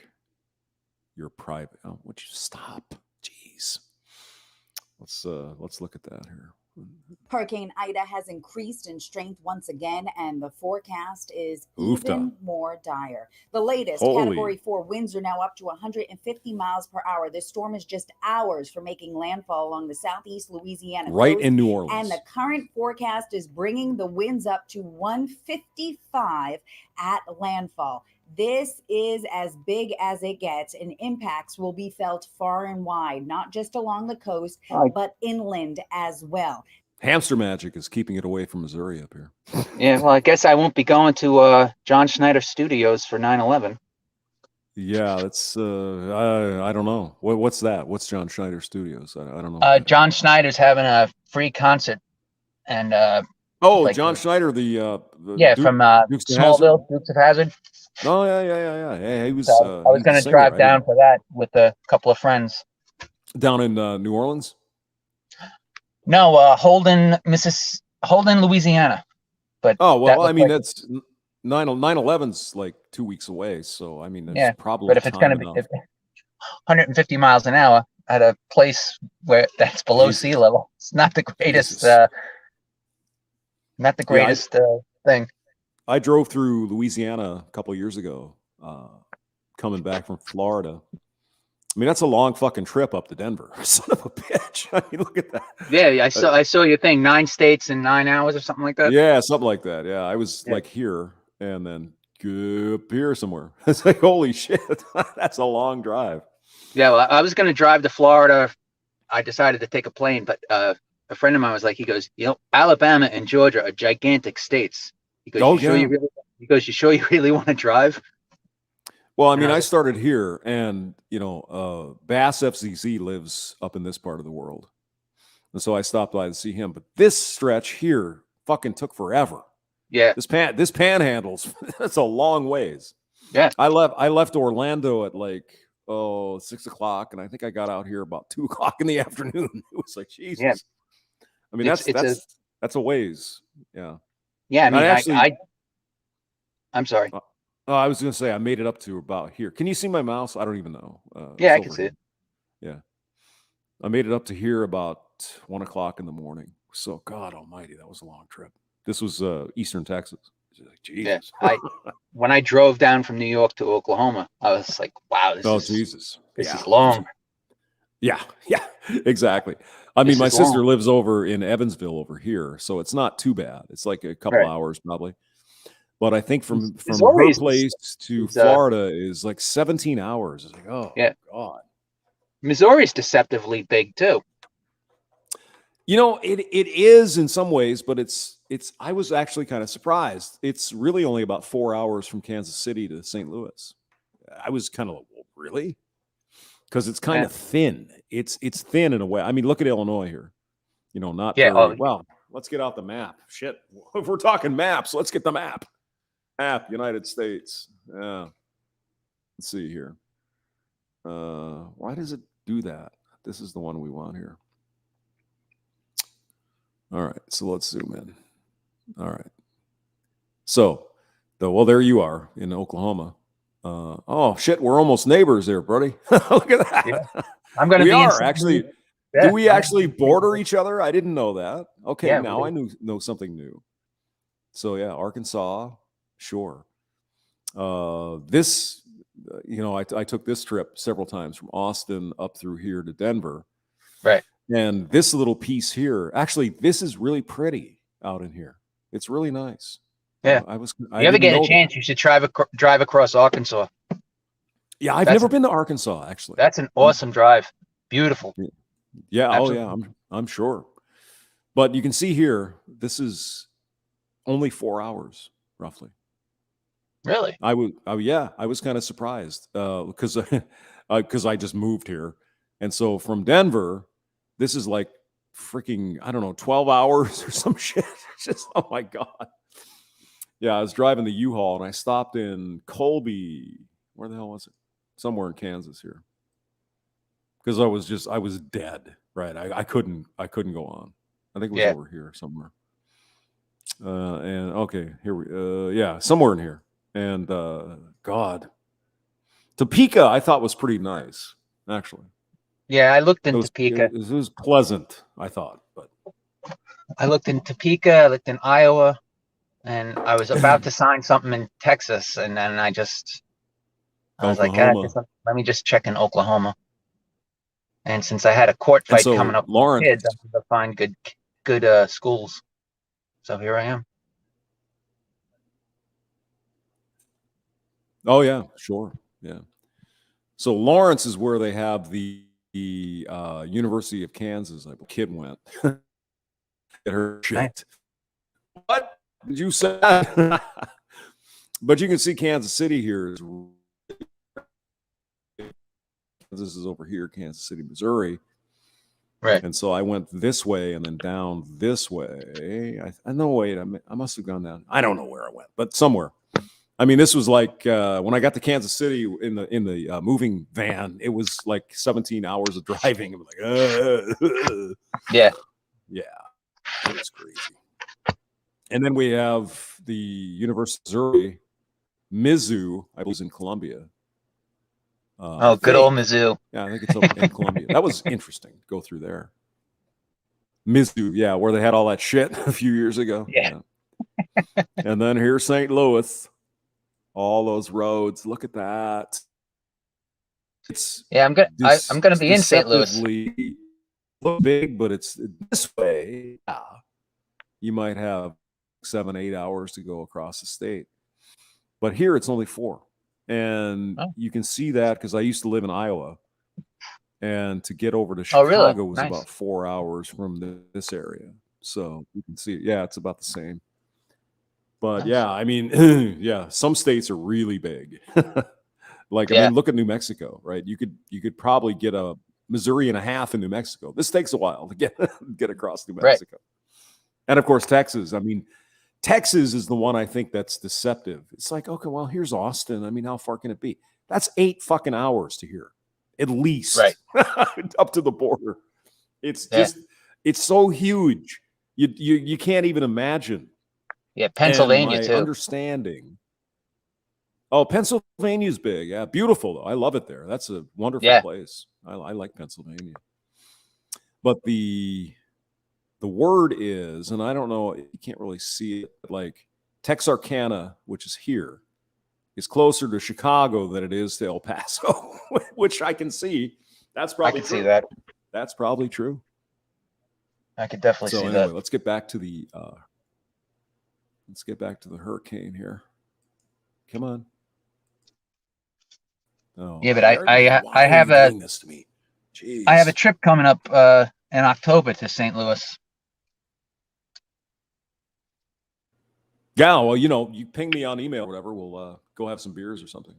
You're private. Oh, would you stop? Jeez. Let's look at that here. Hurricane Ida has increased in strength once again, and the forecast is even more dire. The latest Category 4 winds are now up to 150 miles per hour. This storm is just hours from making landfall along the southeast Louisiana right coast, in New Orleans. And the current forecast is bringing the winds up to 155 at landfall. This is as big as it gets, and impacts will be felt far and wide, not just along the coast, but inland as well. Hamster magic is keeping it away from Missouri up here. Yeah, well, I guess I won't be going to John Schneider Studios for 9/11. Yeah, that's I don't know. What's that? What's John Schneider Studios? I don't know. John Schneider's having a free concert, and John Schneider, the from Smallville, Dukes of Hazzard. Oh yeah. He was. So I was going to drive down for that with a couple of friends. Down in New Orleans. No, Holden, Louisiana. But I mean, that's 9/11's like 2 weeks away, so I mean, there's probably. But if it's going to be 150 miles an hour at a place where that's below sea level, it's not the greatest. Not the greatest thing. I drove through Louisiana a couple of years ago, coming back from Florida. I mean, that's a long fucking trip up to Denver. Son of a bitch. I mean, look at that. Yeah, I saw your thing, 9 states in 9 hours or something like that. Yeah, something like that. Yeah, I was like here and then up here somewhere. It's like, holy shit, that's a long drive. Yeah, well, I was going to drive to Florida. I decided to take a plane, but a friend of mine was like, he goes, Alabama and Georgia are gigantic states. He goes, you sure you really want to drive? Well, I mean, I started here, and Bass FCC lives up in this part of the world, and so I stopped by to see him. But this stretch here fucking took forever. Yeah. This panhandles. That's a long ways. Yeah. I left Orlando at like 6 o'clock, and I think I got out here about 2 o'clock in the afternoon. It was like Jesus. Yeah. I mean, It's that's a ways. Yeah. yeah. I mean, actually, I'm sorry. I was going to say I made it up to about here. Can you see my mouse? I don't even know. Yeah, I it's can over see here. it. Yeah. I made it up to here about 1 o'clock in the morning. So God Almighty, that was a long trip. This was Eastern Texas. Like, Jesus. Yeah. When I drove down from New York to Oklahoma, I was like, wow, Jesus. This is long. Yeah, exactly. I mean, This my is sister long. lives over in Evansville over here, so it's not too bad. It's like a couple hours probably. But I think from her place to Florida is like 17 hours. It's like, oh yeah. God. Missouri's deceptively big too. You know, it is in some ways, but it's I was actually kind of surprised. It's really only about 4 hours from Kansas City to St. Louis. I was kind of like, well, really? Because it's kind of thin. It's thin in a way. I mean, look at Illinois here. You know, not very well. Let's get out the map. Shit. If we're talking maps, let's get the map. Map, United States. Yeah. Let's see here. Why does it do that? This is the one we want here. All right, so let's zoom in. All right. So, there you are in Oklahoma. Oh shit, we're almost neighbors there, buddy. Look at that. Yeah. I'm gonna we be are actually. Yeah. Do we actually border each other? I didn't know that. Okay, yeah, now I know something new. So yeah, Arkansas, sure. This, I took this trip several times from Austin up through here to Denver. Right. And this little piece here, actually, this is really pretty out in here. It's really nice. Yeah. If you ever get a chance, you should drive across Arkansas. Yeah, I've never been to Arkansas, actually. That's an awesome drive. Beautiful. Yeah. Absolutely. Oh, yeah. I'm sure. But you can see here, this is only 4 hours, roughly. Really? I was kind of surprised because I just moved here. And so from Denver, this is like freaking, I don't know, 12 hours or some shit. It's just, oh my God. Yeah, I was driving the U-Haul and I stopped in Colby. Where the hell was it? Somewhere in Kansas here. Because I was dead. Right. I couldn't go on. I think it was over here somewhere. And okay, here we somewhere in here. And God. Topeka, I thought was pretty nice, actually. Yeah, I looked in Topeka. It was pleasant, I thought, but I looked in Topeka, I looked in Iowa, and I was about to sign something in Texas, and then I was like, let me just check in Oklahoma. And since I had a court fight coming up with kids, I had to find good schools. So here I am. Oh yeah, sure, yeah. So Lawrence is where they have the University of Kansas. A kid went. Get her shit. Nice. What did you say? But you can see Kansas City here. This is over here, Kansas City, Missouri. Right. And so I went this way and then down this way. I know. Wait, I must have gone down. I don't know where I went, but somewhere. I mean, this was like when I got to Kansas City in the moving van. It was like 17 hours of driving. It was like, yeah, it was crazy. And then we have the University of Missouri, Mizzou, I believe, in Columbia. Good old Mizzou. Yeah, I think it's up in Columbia. That was interesting to go through there. Mizzou, yeah, where they had all that shit a few years ago. Yeah. And then here's St. Louis. All those roads. Look at that. I'm gonna be in St. Louis. Look big, but it's this way. Yeah, you might have 7-8 hours to go across the state, but here it's only 4, and you can see that because I used to live in Iowa, and to get over to Chicago was about 4 hours from this area. So you can see, it's about the same. But yeah, I mean, some states are really big. Like, I mean, look at New Mexico, right? You could probably get a Missouri and a half in New Mexico. This takes a while to get across New Mexico. Right. And of course, Texas. I mean, Texas is the one I think that's deceptive. It's like, okay, well, here's Austin. I mean, how far can it be? That's 8 fucking hours to here, at least, Right. up to the border. It's Yeah. just, it's so huge. You can't even imagine. Yeah, And Pennsylvania my too. understanding. Oh, Pennsylvania's big. Yeah, beautiful though. I love it there. That's a wonderful Yeah. place. I like Pennsylvania. But the word is, and I don't know, you can't really see it, but like Texarkana, which is here, is closer to Chicago than it is to El Paso, which I can see. That's I probably can true. see that. That's probably true. I could definitely So see anyway, that. let's get back to the hurricane here. Come on. Oh, Yeah, but why I are have you a doing this to me? Jeez. I have a trip coming up in October to St. Louis. Yeah, well, you ping me on email or whatever. We'll go have some beers or something.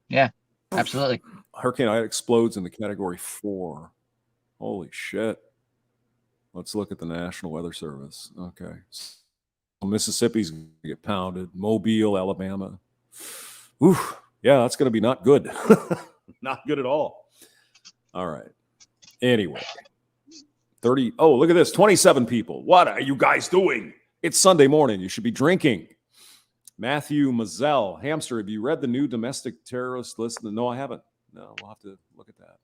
Yeah, absolutely. Hurricane Ida explodes in the category 4. Holy shit. Let's look at the National Weather Service. Okay. So Mississippi's going to get pounded. Mobile, Alabama. Oof. Yeah, that's going to be not good. Not good at all. All right. Anyway. 30. Oh, look at this. 27 people. What are you guys doing? It's Sunday morning. You should be drinking. Matthew Mazzell. Hamster, have you read the new domestic terrorist list? No, I haven't. No, we'll have to look at that.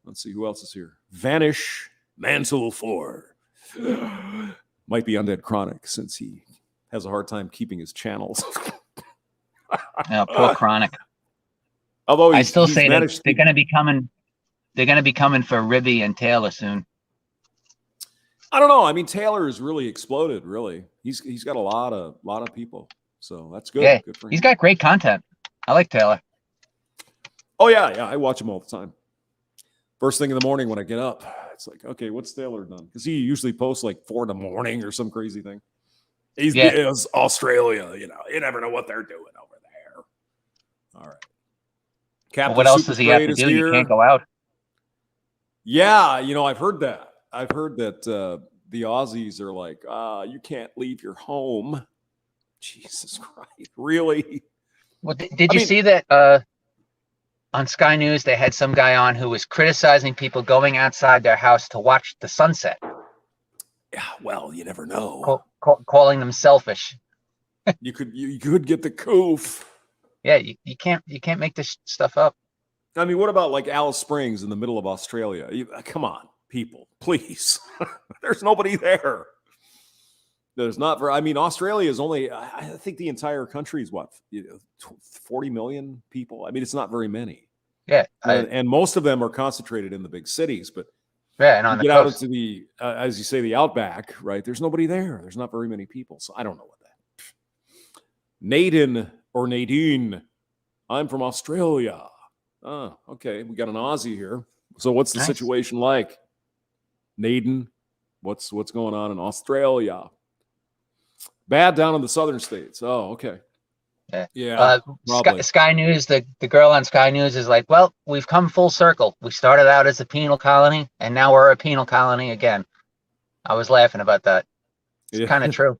Let's see who else is here. Vanish Mansell 4. Might be Undead Chronic since he has a hard time keeping his channels. Poor Chronic. Although I still say that managed they're going to be coming. They're going to be coming for Ribby and Taylor soon. I don't know. I mean, Taylor has really exploded. Really, he's got a lot of people. So that's good. Yeah, Good for him. he's got great content. I like Taylor. Oh yeah. I watch him all the time. First thing in the morning when I get up, it's like, okay, what's Taylor done? Because he usually posts like 4 in the morning or some crazy thing. It's Australia. You never know what they're doing over there. All right. Well, what else does he have to do? You can't go out. Yeah, I've heard that. I've heard that the Aussies are like, you can't leave your home. Jesus Christ, really? Well, did you see that on Sky News they had some guy on who was criticizing people going outside their house to watch the sunset? Yeah, well, you never know. Calling them selfish. you could get the coof. Yeah, you can't make this stuff up. I mean, what about like Alice Springs in the middle of Australia? Come on, people, please. There's nobody there. There's not. I mean, Australia is only. I think the entire country is what 40 million people. I mean, it's not very many. Yeah, and most of them are concentrated in the big cities. But yeah, and on you the get out coast. into the, as you say, the outback. Right? There's nobody there. There's not very many people. So I don't know what that. Nadine. I'm from Australia. Oh, okay. We got an Aussie here. So what's the situation like? Naden, what's going on in Australia? Bad down in the southern states. Oh, okay. Yeah. Sky News, the girl on Sky News is like, well, we've come full circle. We started out as a penal colony, and now we're a penal colony again. I was laughing about that. It's kind of true.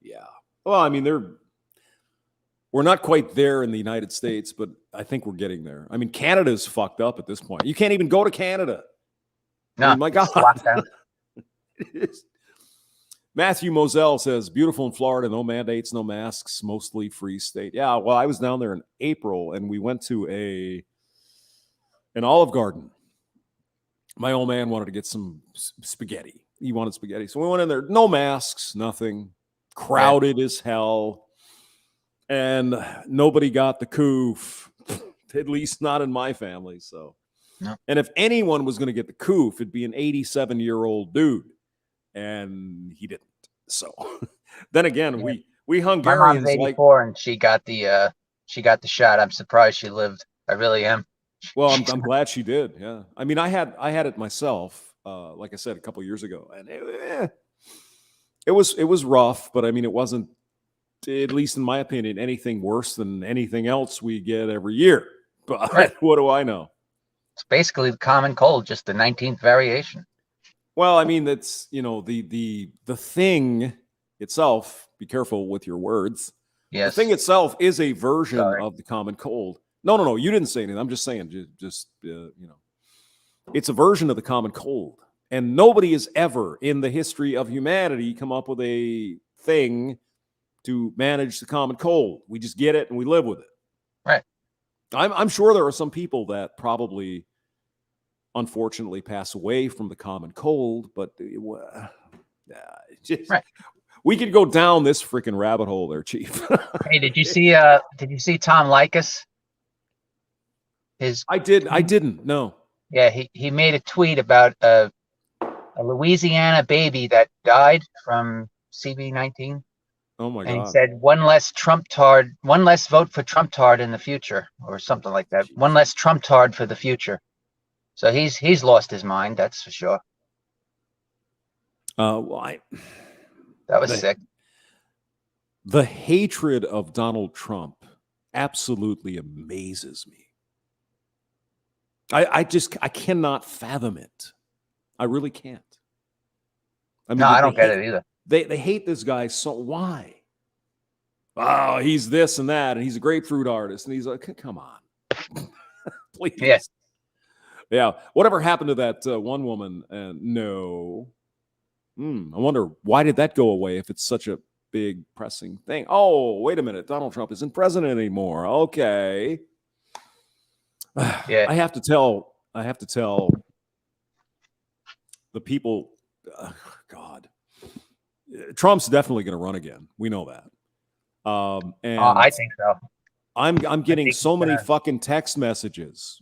Yeah. Well, I mean, we're not quite there in the United States, but I think we're getting there. I mean, Canada's fucked up at this point. You can't even go to Canada. No, I mean, my God. It is. Matthew Moselle says, beautiful in Florida, no mandates, no masks, mostly free state. Yeah, well, I was down there in April, and we went to an Olive Garden. My old man wanted to get some spaghetti. He wanted spaghetti. So we went in there, no masks, nothing, crowded as hell. And nobody got the coof, at least not in my family. So, no. And if anyone was going to get the coof, it'd be an 87-year-old dude, and he didn't. So, then again, we Hungarians. My mom's 84, and she got the shot. I'm surprised she lived. I really am. Well, I'm glad she did. Yeah, I mean, I had it myself. Like I said, a couple years ago, and it was rough, but I mean, it wasn't, at least in my opinion, anything worse than anything else we get every year. But what do I know? It's basically the common cold, just the 19th variation. Well, I mean, that's, the thing itself, be careful with your words. Yes. The thing itself is a version Sorry. of the common cold. No, you didn't say anything. I'm just saying, it's a version of the common cold. And nobody has ever in the history of humanity come up with a thing to manage the common cold. We just get it and we live with it. Right. I'm sure there are some people that probably, unfortunately, pass away from the common cold, but Right. we could go down this freaking rabbit hole there, Chief. Hey, did you see Tom Likas? I didn't. No. Yeah, he made a tweet about a Louisiana baby that died from CV-19. Oh my And he God. said one less vote for Trump-tard in the future, or something like that. Jeez. One less Trump-tard for the future. So he's lost his mind, that's for sure. Well, That was sick. The hatred of Donald Trump absolutely amazes me. I cannot fathom it. I really can't. I mean, No, I don't get it either. They hate this guy. So why? Oh, he's this and that, and he's a grapefruit artist, and he's like, come on, please. Yes. Yeah. Whatever happened to that one woman? No. I wonder, why did that go away if it's such a big pressing thing? Oh, wait a minute. Donald Trump isn't president anymore. Okay. Yeah. I have to tell the people, God, Trump's definitely going to run again. We know that. And I think so. I'm getting think so many that- fucking text messages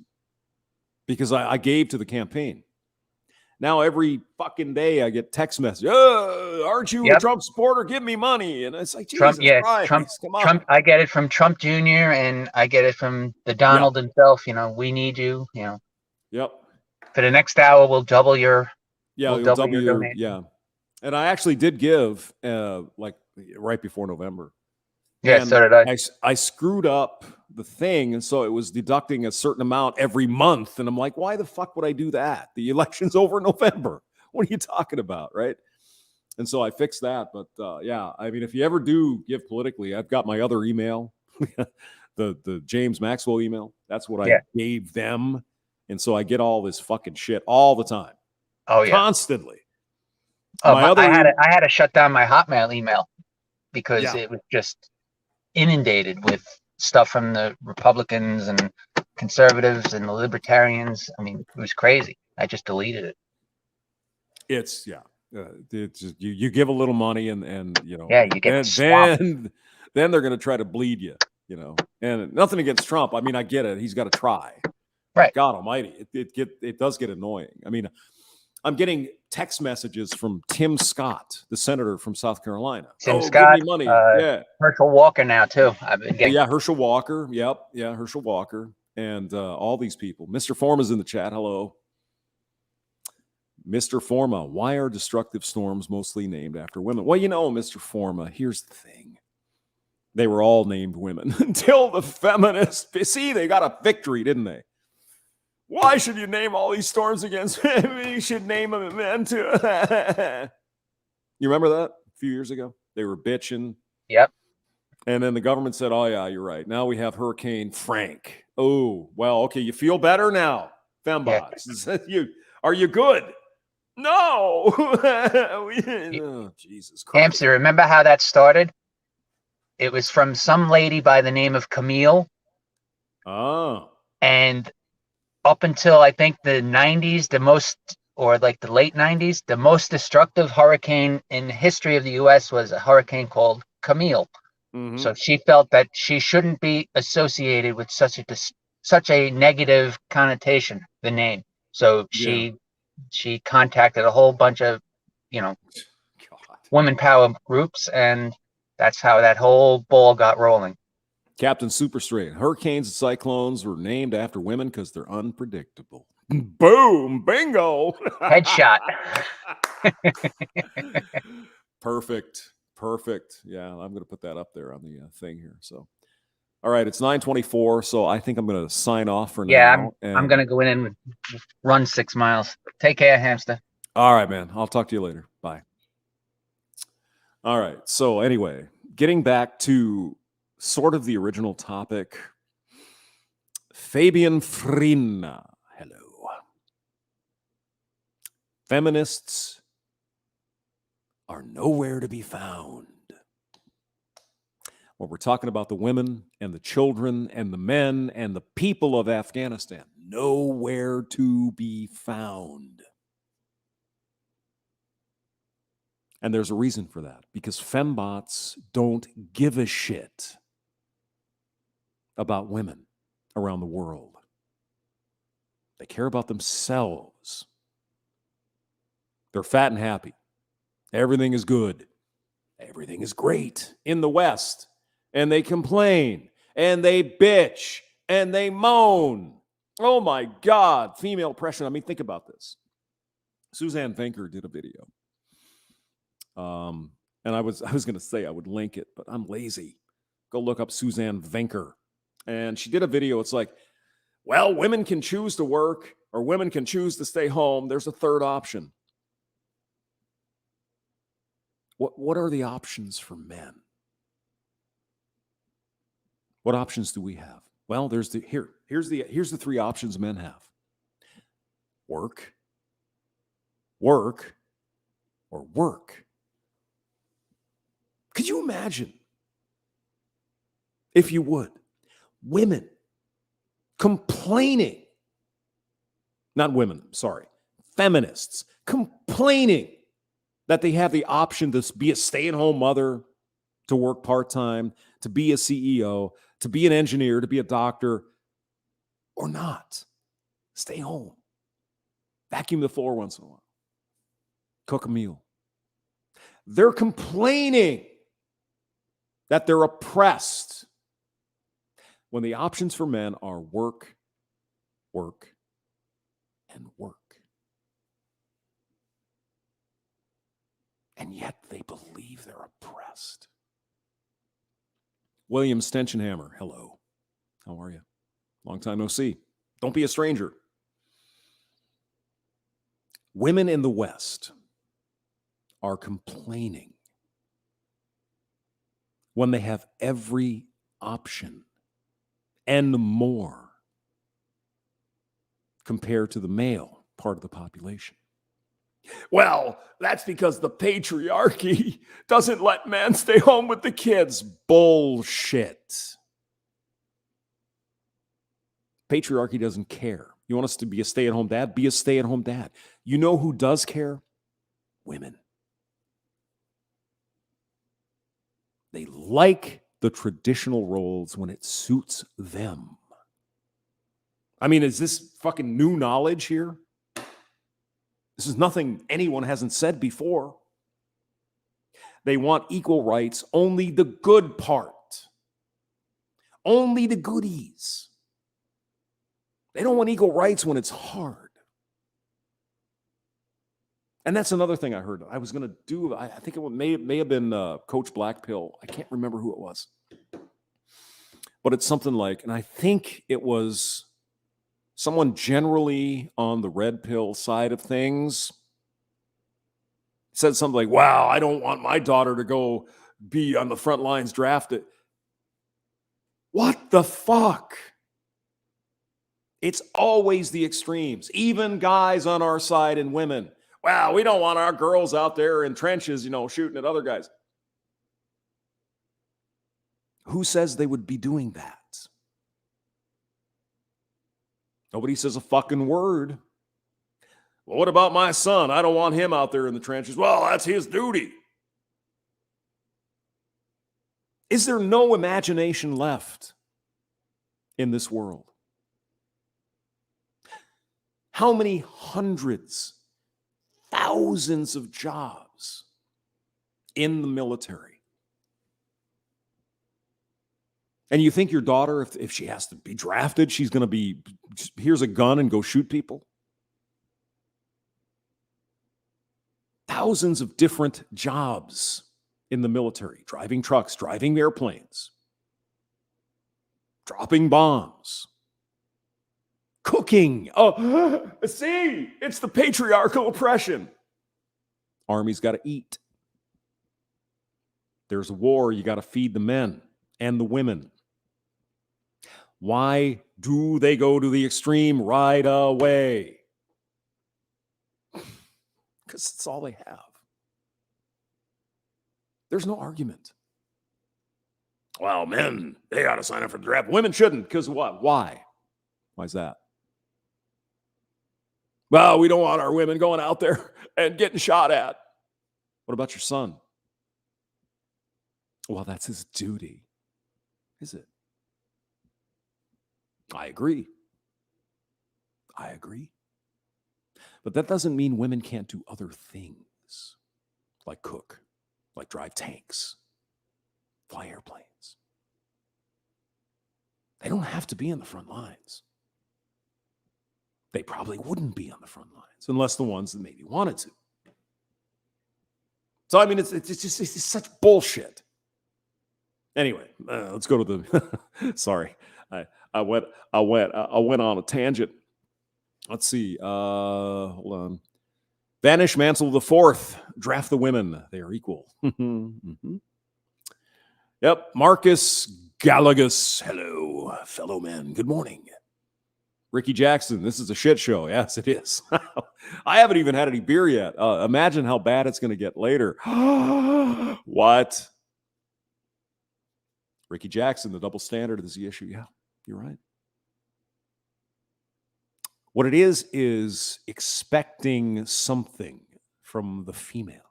because I gave to the campaign. Now every fucking day I get text messages. Aren't you a Trump supporter? Give me money. And it's like, Jesus Christ, come on. Trump. I get it from Trump Jr. and I get it from the Donald himself. We need you. Yep. For the next hour, we'll double your. Yeah, we'll you'll double your donation. yeah. And I actually did give like right before November. Yeah, and so did I. I screwed up the thing, and so it was deducting a certain amount every month. And I'm like, why the fuck would I do that? The election's over in November. What are you talking about, right? And so I fixed that. But yeah, I mean, if you ever do give politically, I've got my other email, the James Maxwell email. That's what I gave them. And so I get all this fucking shit all the time. Oh yeah, constantly. I had to shut down my Hotmail email because it was just inundated with stuff from the Republicans and conservatives and the libertarians. I mean, it was crazy. I just deleted it. It's just, you give a little money and you get then they're going to try to bleed you, and nothing against Trump. I mean, I get it. He's got to try. Right. God almighty. It does get annoying. I mean, I'm getting text messages from Tim Scott, the senator from South Carolina. Tim Scott, give me money. Herschel Walker now too. I've been getting. Yeah, Herschel Walker. Yep. Yeah, Herschel Walker. And all these people. Mr. Forma's in the chat. Hello. Mr. Forma, why are destructive storms mostly named after women? Well, Mr. Forma, here's the thing. They were all named women until the feminists. See, they got a victory, didn't they? Why should you name all these storms against women? You should name them men too. You remember that a few years ago? They were bitching. Yep. And then the government said, oh, yeah, you're right. Now we have Hurricane Frank. Oh, well, okay. You feel better now, fembots. Yeah. Are you good? No. Oh, Jesus Christ. Hamster, remember how that started? It was from some lady by the name of Camille. Oh. And up until I think the 90s, the late 90s, the most destructive hurricane in the history of the U.S. was a hurricane called Camille. Mm-hmm. So she felt that she shouldn't be associated with such a negative connotation, the name. So she contacted a whole bunch of, women power groups, and that's how that whole ball got rolling. Captain Super Straight. Hurricanes and cyclones were named after women because they're unpredictable. Boom. Bingo. Headshot. Perfect. Yeah, I'm going to put that up there on the thing here. So, all right, it's 9:24, so I think I'm going to sign off for now. Yeah, I'm going to go in and run 6 miles. Take care, Hamster. All right, man. I'll talk to you later. Bye. All right. So anyway, getting back to sort of the original topic, Fabian Frina. Hello. Feminists are nowhere to be found. Well, we're talking about the women and the children and the men and the people of Afghanistan. Nowhere to be found. And there's a reason for that, because fembots don't give a shit about women around the world. They care about themselves. They're fat and happy. Everything is good. Everything is great in the West. And they complain and they bitch and they moan. Oh my God, female oppression. I mean, think about this. Suzanne Venker did a video. And I was going to say I would link it, but I'm lazy. Go look up Suzanne Venker. And she did a video. It's like, well, women can choose to work or women can choose to stay home. There's a third option. What are the options for men? What options do we have? Well, here's the three options men have. Work, or work. Could you imagine, if you would, women complaining, not women, sorry, feminists complaining that they have the option to be a stay-at-home mother, to work part-time, to be a CEO, to be an engineer, to be a doctor, or not. Stay home. Vacuum the floor once in a while. Cook a meal. They're complaining that they're oppressed when the options for men are work, and work. And yet they believe they're oppressed. William Stenchenhammer, hello. How are you? Long time no see. Don't be a stranger. Women in the West are complaining when they have every option and more compared to the male part of the population. Well, that's because the patriarchy doesn't let men stay home with the kids. Bullshit. Patriarchy doesn't care. You want us to be a stay-at-home dad? Be a stay-at-home dad. You know who does care? Women. They like the traditional roles when it suits them. I mean, is this fucking new knowledge here? This is nothing anyone hasn't said before. They want equal rights, only the good part. Only the goodies. They don't want equal rights when it's hard. And that's another thing I heard. I was going to do, I think it may have been Coach Blackpill. I can't remember who it was. But it's something like, and I think it was someone generally on the red pill side of things, said something like, wow, I don't want my daughter to go be on the front lines drafted. What the fuck? It's always the extremes, even guys on our side and women. Wow, we don't want our girls out there in trenches, shooting at other guys. Who says they would be doing that? Nobody says a fucking word. Well, what about my son? I don't want him out there in the trenches. Well, that's his duty. Is there no imagination left in this world? How many hundreds, thousands of jobs in the military? And you think your daughter, if she has to be drafted, she's going to be, here's a gun and go shoot people? Thousands of different jobs in the military, driving trucks, driving airplanes, dropping bombs, cooking. Oh, see, it's the patriarchal oppression. Army's got to eat. There's a war, you got to feed the men and the women. Why do they go to the extreme right away? Because it's all they have. There's no argument. Well, men, they ought to sign up for the draft. Women shouldn't. Because what? Why? Why is that? Well, we don't want our women going out there and getting shot at. What about your son? Well, that's his duty. Is it? I agree. But that doesn't mean women can't do other things, like cook, like drive tanks, fly airplanes. They don't have to be in the front lines. They probably wouldn't be on the front lines unless the ones that maybe wanted to. So, I mean, it's such bullshit. Anyway, let's go to the. Sorry, I went on a tangent. Let's see. Hold on. Banish Mansell IV. Draft the women. They are equal. Mm-hmm. Yep. Marcus Gallagher. Hello, fellow men. Good morning. Ricky Jackson. This is a shit show. Yes, it is. I haven't even had any beer yet. Imagine how bad it's going to get later. What? Ricky Jackson, the double standard is the issue. Yeah, you're right. What it is expecting something from the female.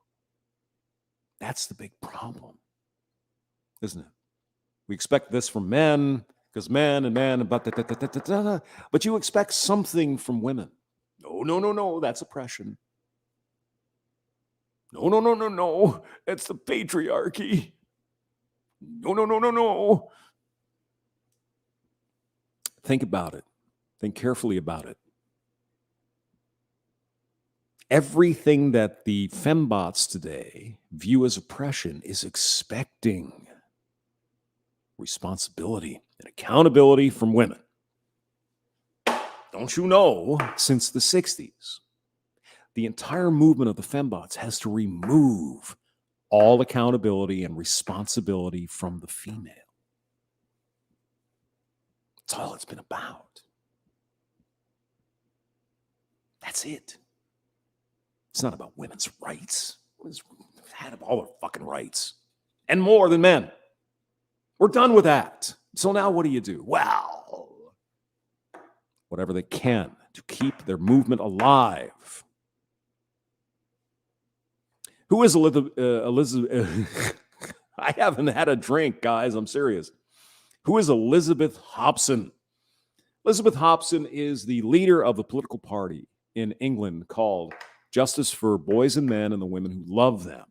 That's the big problem, isn't it? We expect this from men because men, but you expect something from women. No, that's oppression. No, it's the patriarchy. No. Think about it. Think carefully about it. Everything that the fembots today view as oppression is expecting responsibility and accountability from women. Don't you know, since the 60s, the entire movement of the fembots has to remove all accountability and responsibility from the female. That's all it's been about. That's it. It's not about women's rights. Women's had all their fucking rights and more than men. We're done with that. So now what do? Well, whatever they can to keep their movement alive. Who is Elizabeth? I haven't had a drink, guys. I'm serious. Who is Elizabeth Hobson? Elizabeth Hobson is the leader of the political party in England called Justice for Boys and Men and the Women Who Love Them.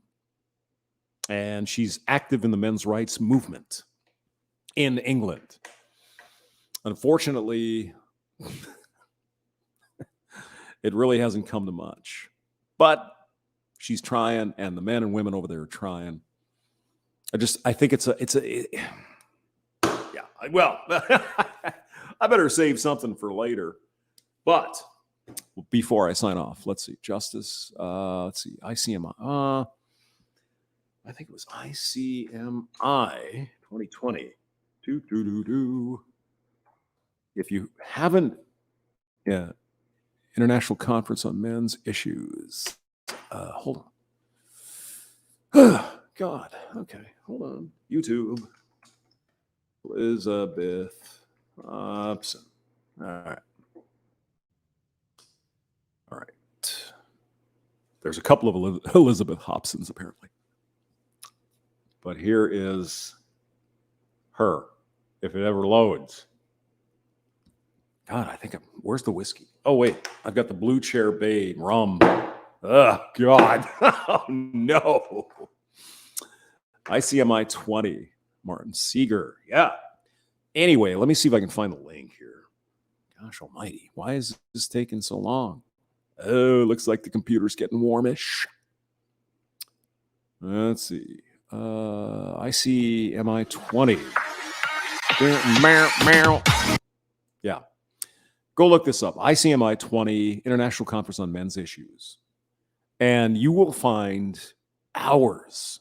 And she's active in the men's rights movement in England. Unfortunately, it really hasn't come to much. But she's trying, and the men and women over there are trying. I think well, I better save something for later. But before I sign off, let's see. Justice, let's see. ICMI. I think it was ICMI 2020. If you haven't, International Conference on Men's Issues. Hold on. God. Okay. Hold on. YouTube. Elizabeth Hobson. All right. There's a couple of Elizabeth Hobsons, apparently. But here is her, if it ever loads. God, where's the whiskey? Oh, wait. I've got the Blue Chair Bay rum. Oh, God. Oh, no. ICMI 20. Martin Seeger. Yeah. Anyway, let me see if I can find the link here. Gosh almighty. Why is this taking so long? Oh, looks like the computer's getting warmish. Let's see. ICMI 20. Yeah. Go look this up. ICMI 20, International Conference on Men's Issues. And you will find hours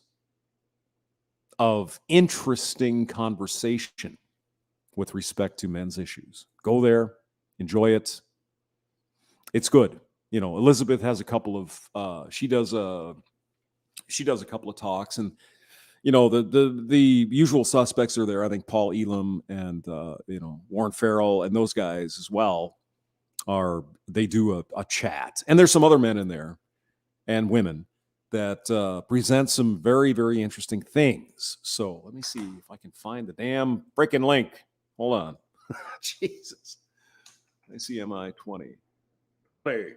of interesting conversation with respect to men's issues. Go there, enjoy it. It's good. You know, Elizabeth has a couple of she does a couple of talks, and you know, the usual suspects are there. I think Paul Elam and you know, Warren Farrell and those guys as well they do a chat. And there's some other men in there and women that present some very, very interesting things. So let me see if I can find the damn freaking link. Hold on. Jesus. I see MI20. Hey.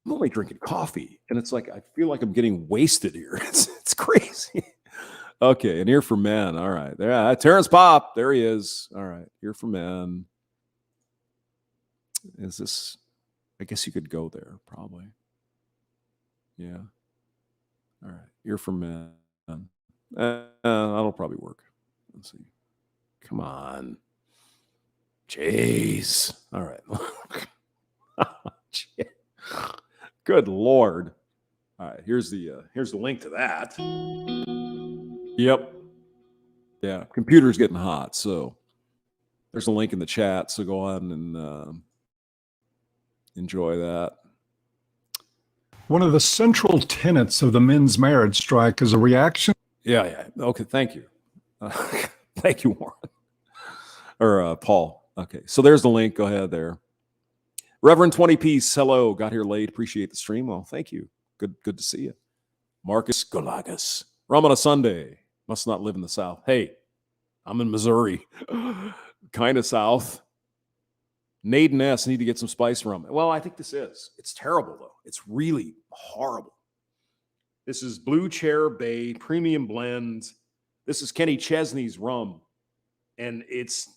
I'm only drinking coffee, and it's like I feel like I'm getting wasted here. It's crazy. Okay, and Here for Men. All right. There, Terrence Pop. There he is. All right. Here for Men. Is this? I guess you could go there, probably. Yeah. All right. Here for Men. That'll probably work. Let's see. Come on. Jeez. All right. Good Lord. All right. Here's the link to that. Yep. Yeah. Computer's getting hot. So there's a link in the chat. So go on and enjoy that. One of the central tenets of the men's marriage strike is a reaction. Yeah. Okay. Thank you. Thank you, Warren. Or Paul. Okay. So there's the link. Go ahead there. Reverend 20 Piece. Hello. Got here late. Appreciate the stream. Well, thank you. Good to see you. Marcus Galagas. Rum on a Sunday. Must not live in the South. Hey, I'm in Missouri. Kind of South. Naden S. Need to get some spice rum. Well, I think this is. It's terrible, though. It's really horrible. This is Blue Chair Bay Premium Blend. This is Kenny Chesney's rum. And it's...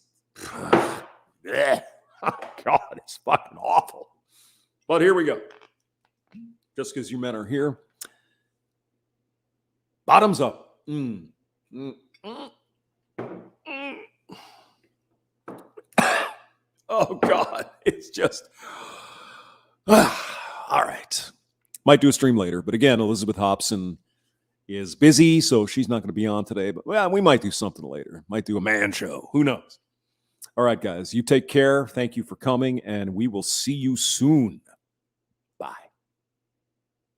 Oh, God, it's fucking awful. But here we go. Just because you men are here. Bottoms up. Oh, God. It's just... all right. Might do a stream later. But again, Elizabeth Hobson is busy, so she's not going to be on today. But well, we might do something later. Might do a man show. Who knows? All right, guys. You take care. Thank you for coming, and we will see you soon.